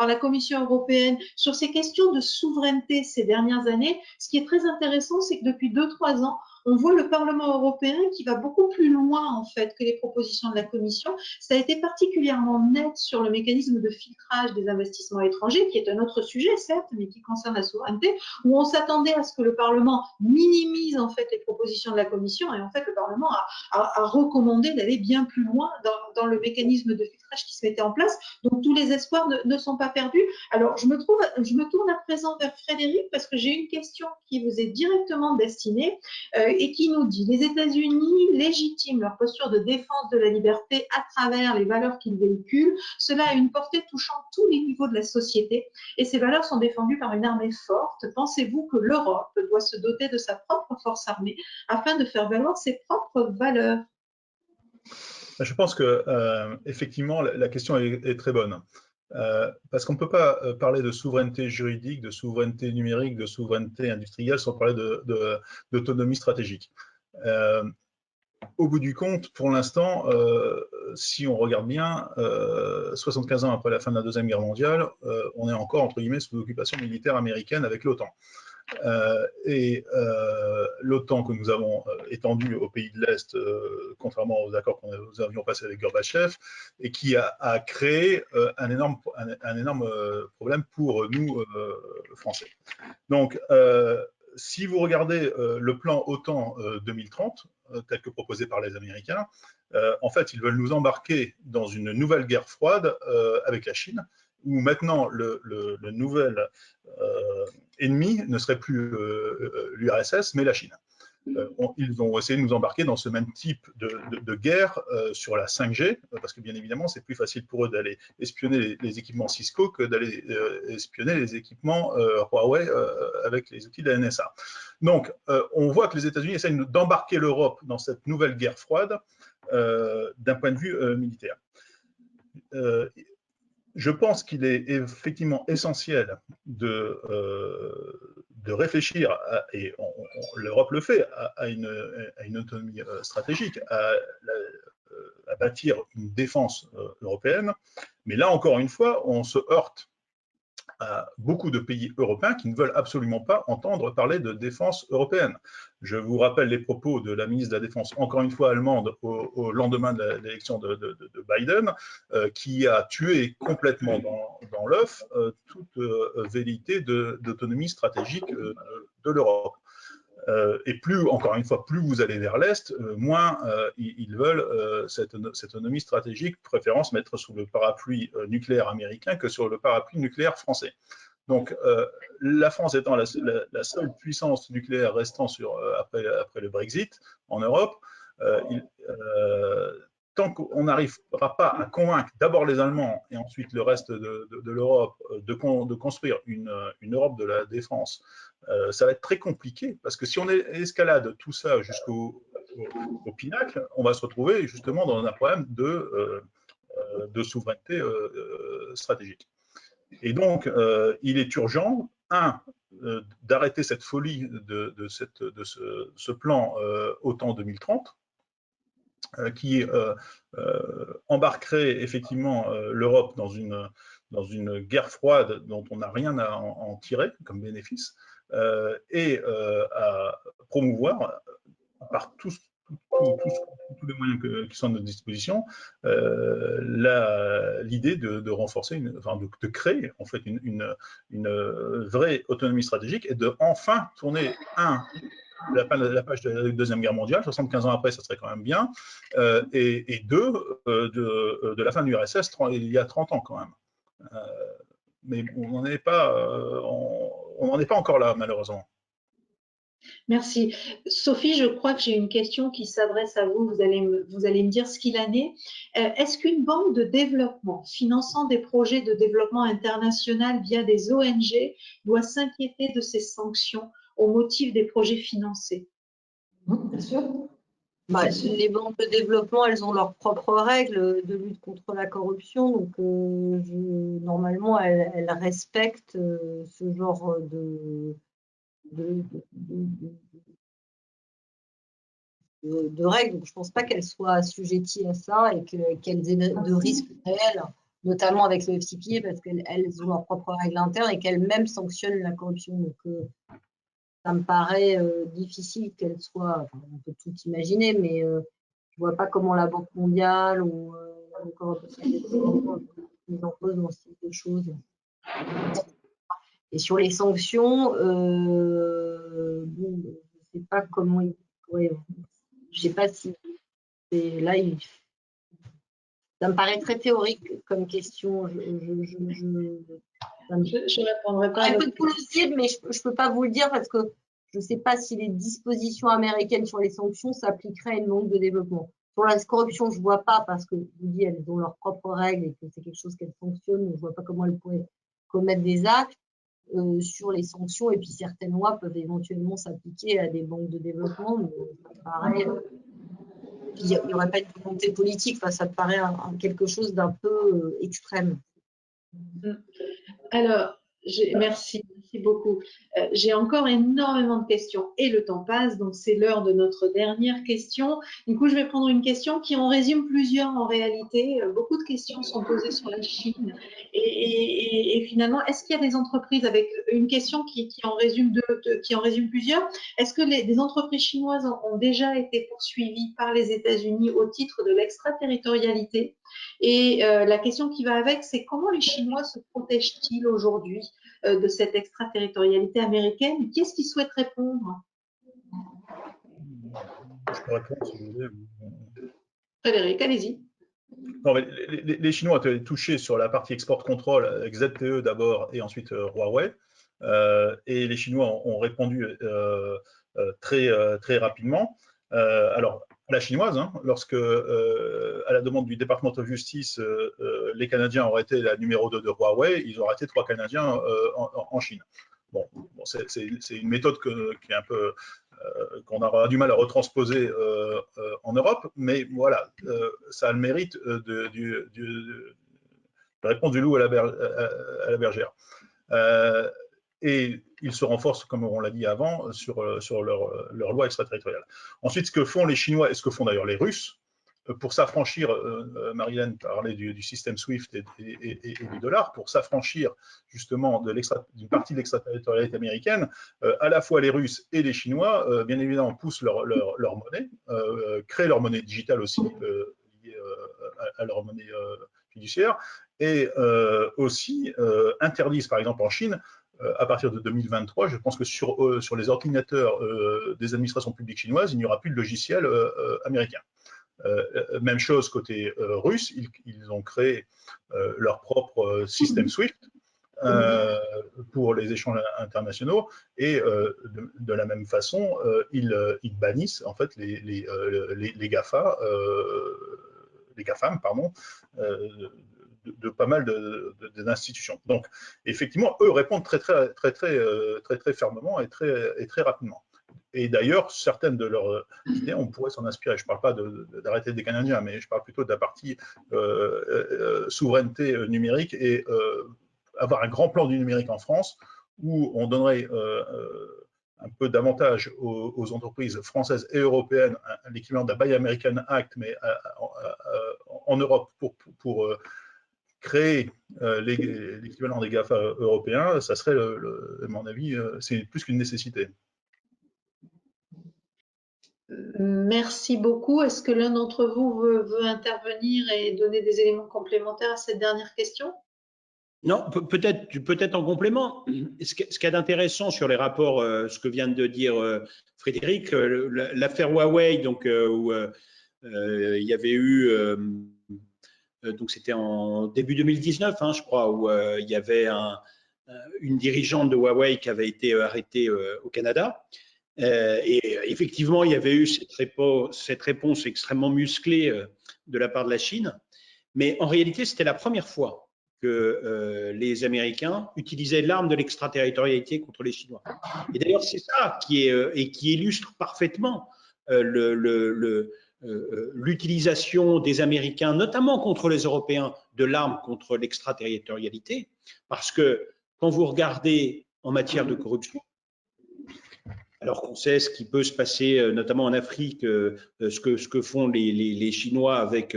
la Commission européenne sur ces questions de souveraineté ces dernières années, ce qui est très intéressant, c'est que depuis 2-3 ans, on voit le Parlement européen qui va beaucoup plus loin en fait que les propositions de la Commission. Ça a été particulièrement net sur le mécanisme de filtrage des investissements étrangers, qui est un autre sujet certes, mais qui concerne la souveraineté, où on s'attendait à ce que le Parlement minimise en fait les propositions de la Commission, et en fait le Parlement a recommandé d'aller bien plus loin dans le mécanisme de filtrage qui se mettait en place. Donc tous les espoirs ne sont pas perdus. Alors je me tourne à présent vers Frédéric parce que j'ai une question qui vous est directement destinée et qui nous dit: les États-Unis légitiment leur posture de défense de la liberté à travers les valeurs qu'ils véhiculent. Cela a une portée touchant tous les niveaux de la société et ces valeurs sont défendues par une armée forte. Pensez-vous que l'Europe doit se doter de sa propre force armée afin de faire valoir ses propres valeurs? Je pense que effectivement la question est très bonne. Parce qu'on ne peut pas parler de souveraineté juridique, de souveraineté numérique, de souveraineté industrielle sans parler d'autonomie stratégique. Au bout du compte, pour l'instant, si on regarde bien, 75 ans après la fin de la Deuxième Guerre mondiale, on est encore, entre guillemets, sous l'occupation militaire américaine avec l'OTAN. L'OTAN que nous avons étendu aux pays de l'Est, contrairement aux accords que nous avions passés avec Gorbatchev, et qui a créé un énorme problème pour nous, Français. Donc, si vous regardez le plan OTAN 2030, tel que proposé par les Américains, en fait, ils veulent nous embarquer dans une nouvelle guerre froide avec la Chine, où maintenant le nouvel ennemi ne serait plus l'URSS, mais la Chine. Ils vont essayer de nous embarquer dans ce même type de guerre sur la 5G, parce que bien évidemment, c'est plus facile pour eux d'aller espionner les équipements Cisco que d'aller espionner les équipements Huawei avec les outils de la NSA. Donc, on voit que les États-Unis essayent d'embarquer l'Europe dans cette nouvelle guerre froide d'un point de vue militaire. Je pense qu'il est effectivement essentiel de réfléchir, et l'Europe le fait, à une autonomie stratégique, à bâtir une défense européenne. Mais là, encore une fois, on se heurte à beaucoup de pays européens qui ne veulent absolument pas entendre parler de défense européenne. Je vous rappelle les propos de la ministre de la Défense, encore une fois allemande, au lendemain de l'élection de Biden, qui a tué complètement dans l'œuf toute velléité d'autonomie stratégique de l'Europe. Et plus, encore une fois, plus vous allez vers l'Est, moins ils veulent cette autonomie stratégique, préférence mettre sous le parapluie nucléaire américain que sur le parapluie nucléaire français. Donc, la France étant la seule puissance nucléaire restant après le Brexit en Europe, tant qu'on n'arrivera pas à convaincre d'abord les Allemands et ensuite le reste de l'Europe de construire une Europe de la défense, ça va être très compliqué, parce que si on escalade tout ça jusqu'au pinacle, on va se retrouver justement dans un problème de souveraineté stratégique. Et donc, il est urgent, d'arrêter cette folie de ce plan OTAN 2030, qui embarquerait effectivement l'Europe dans une guerre froide dont on n'a rien à en tirer comme bénéfice, et à promouvoir par tous les moyens qui sont à notre disposition l'idée de renforcer, de créer en fait une vraie autonomie stratégique et de enfin tourner la page de la Deuxième Guerre mondiale, 75 ans après, ça serait quand même bien, et deux, de la fin de l'URSS il y a 30 ans quand même. Mais on n'en est pas encore là, malheureusement. Merci. Sophie, je crois que j'ai une question qui s'adresse à vous. Vous allez me dire ce qu'il en est. Est-ce qu'une banque de développement finançant des projets de développement international via des ONG doit s'inquiéter de ces sanctions au motif des projets financés? Bien sûr. Les banques de développement, elles ont leurs propres règles de lutte contre la corruption, donc normalement, elles respectent ce genre de règles. Donc, je ne pense pas qu'elles soient assujetties à ça et qu'elles aient de risques réels, notamment avec le FCPA, parce qu'elles ont leurs propres règles internes et qu'elles-mêmes sanctionnent la corruption. Donc, ça me paraît difficile qu'elle soit, enfin, on peut tout imaginer, mais je ne vois pas comment la Banque mondiale ou le corps nous impose dans ce type de choses. Et sur les sanctions, bon, je ne sais pas comment ils pourraient. Je ne sais pas si là, ça me paraît très théorique comme question. Je répondrai pas. Un peu plausible, mais je ne peux pas vous le dire parce que je ne sais pas si les dispositions américaines sur les sanctions s'appliqueraient à une banque de développement. Sur la corruption, je ne vois pas parce que je vous dis, elles ont leurs propres règles et que c'est quelque chose qu'elles fonctionnent. Je ne vois pas comment elles pourraient commettre des actes. Sur les sanctions, et puis certaines lois peuvent éventuellement s'appliquer à des banques de développement, mais pareil, il n'y aurait pas de volonté politique, enfin, ça me paraît quelque chose d'un peu extrême. Alors, merci beaucoup. J'ai encore énormément de questions et le temps passe, donc c'est l'heure de notre dernière question. Du coup, je vais prendre une question qui en résume plusieurs en réalité. Beaucoup de questions sont posées sur la Chine et finalement, est-ce qu'il y a des entreprises avec une question qui en résume qui en résume plusieurs? Est-ce que des entreprises chinoises ont déjà été poursuivies par les États-Unis au titre de l'extraterritorialité? Et la question qui va avec, c'est comment les Chinois se protègent-ils aujourd'hui de cette extraterritorialité américaine? Qui est-ce qui souhaite répondre? Je peux répondre si vous voulez. Frédéric, allez-y. Non, mais les Chinois ont été touchés sur la partie export control avec ZTE d'abord et ensuite Huawei. Et les Chinois ont répondu très rapidement. Alors, à la chinoise, hein, lorsque, à la demande du département de justice, les Canadiens auraient été la numéro 2 de Huawei, ils ont arrêté 3 Canadiens en Chine. Bon, c'est une méthode qui est un peu qu'on aura du mal à retransposer en Europe, mais voilà, ça a le mérite de répondre du loup à la bergère. Et ils se renforcent, comme on l'a dit avant, sur leur loi extraterritoriale. Ensuite, ce que font les Chinois et ce que font d'ailleurs les Russes, pour s'affranchir, Marilyn parlait du système SWIFT et du dollar, pour s'affranchir justement d'une partie de l'extraterritorialité américaine, à la fois les Russes et les Chinois, bien évidemment, poussent leur monnaie, créent leur monnaie digitale aussi, liée à leur monnaie fiduciaire, et aussi interdisent, par exemple en Chine, à partir de 2023, je pense que sur les ordinateurs des administrations publiques chinoises, il n'y aura plus de logiciel américain. Même chose côté russe, ils ont créé leur propre système SWIFT pour les échanges internationaux et de la même façon, ils bannissent en fait les GAFA, les GAFAM, pardon, de pas mal d'institutions. Donc, effectivement, eux répondent très fermement et très rapidement. Et d'ailleurs, certaines de leurs idées, on pourrait s'en inspirer. Je ne parle pas d'arrêter des Canadiens, mais je parle plutôt de la partie souveraineté numérique et avoir un grand plan du numérique en France où on donnerait un peu d'avantage aux entreprises françaises et européennes, l'équivalent d'un Buy American Act, mais en Europe pour créer l'équivalent des GAFA européens, ça serait, à mon avis, c'est plus qu'une nécessité. Merci beaucoup. Est-ce que l'un d'entre vous veut intervenir et donner des éléments complémentaires à cette dernière question? Non, peut-être en complément. Ce qu'il y a d'intéressant sur les rapports, ce que vient de dire Frédéric, l'affaire Huawei, donc où il y avait eu, donc c'était en début 2019, hein, je crois, où il y avait une dirigeante de Huawei qui avait été arrêtée au Canada. Et effectivement, il y avait eu cette réponse extrêmement musclée de la part de la Chine. Mais en réalité, c'était la première fois que les Américains utilisaient l'arme de l'extraterritorialité contre les Chinois. Et d'ailleurs, c'est ça qui illustre parfaitement l'utilisation des Américains, notamment contre les Européens, de l'arme contre l'extraterritorialité. Parce que quand vous regardez en matière de corruption, alors qu'on sait ce qui peut se passer, notamment en Afrique, ce que font les Chinois avec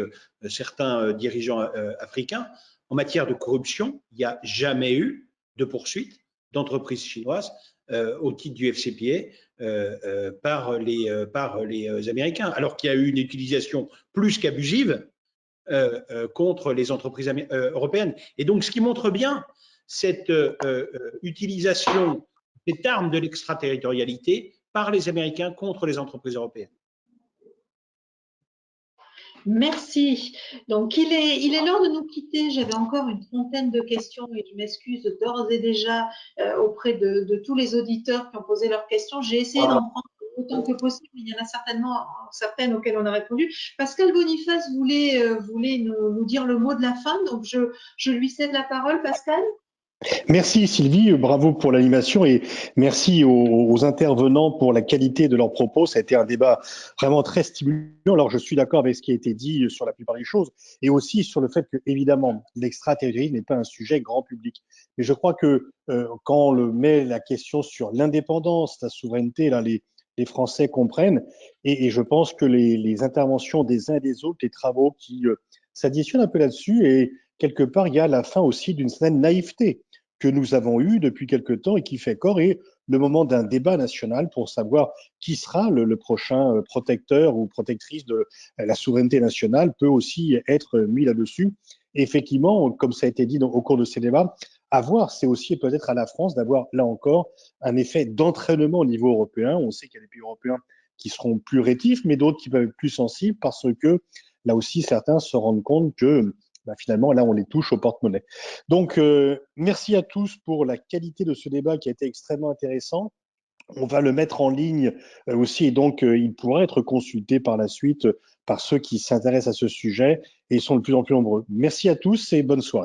certains dirigeants africains, en matière de corruption, il n'y a jamais eu de poursuite d'entreprises chinoises au titre du FCPA par les Américains, alors qu'il y a eu une utilisation plus qu'abusive contre les entreprises européennes. Et donc, ce qui montre bien cette utilisation, cette arme de l'extraterritorialité par les Américains contre les entreprises européennes. Merci. Donc, il est l'heure de nous quitter. J'avais encore une trentaine de questions et je m'excuse d'ores et déjà auprès de tous les auditeurs qui ont posé leurs questions. J'ai essayé d'en prendre autant que possible. Il y en a certainement certaines auxquelles on a répondu. Pascal Boniface voulait nous dire le mot de la fin. Donc, je lui cède la parole, Pascal. Merci Sylvie, bravo pour l'animation et merci aux intervenants pour la qualité de leurs propos. Ça a été un débat vraiment très stimulant. Alors je suis d'accord avec ce qui a été dit sur la plupart des choses et aussi sur le fait que évidemment l'extraterritorialité n'est pas un sujet grand public. Mais je crois que quand on met la question sur l'indépendance, la souveraineté, là les Français comprennent et je pense que les interventions des uns et des autres, les travaux qui s'additionnent un peu là-dessus et quelque part il y a la fin aussi d'une certaine naïveté que nous avons eu depuis quelque temps et qui fait corps et le moment d'un débat national pour savoir qui sera le prochain protecteur ou protectrice de la souveraineté nationale peut aussi être mis là-dessus. Effectivement, comme ça a été dit au cours de ces débats, avoir, c'est aussi peut-être à la France d'avoir là encore un effet d'entraînement au niveau européen. On sait qu'il y a des pays européens qui seront plus rétifs, mais d'autres qui peuvent être plus sensibles parce que là aussi certains se rendent compte que finalement, là, on les touche au porte-monnaie. Donc, merci à tous pour la qualité de ce débat qui a été extrêmement intéressant. On va le mettre en ligne aussi et donc il pourra être consulté par la suite par ceux qui s'intéressent à ce sujet et ils sont de plus en plus nombreux. Merci à tous et bonne soirée.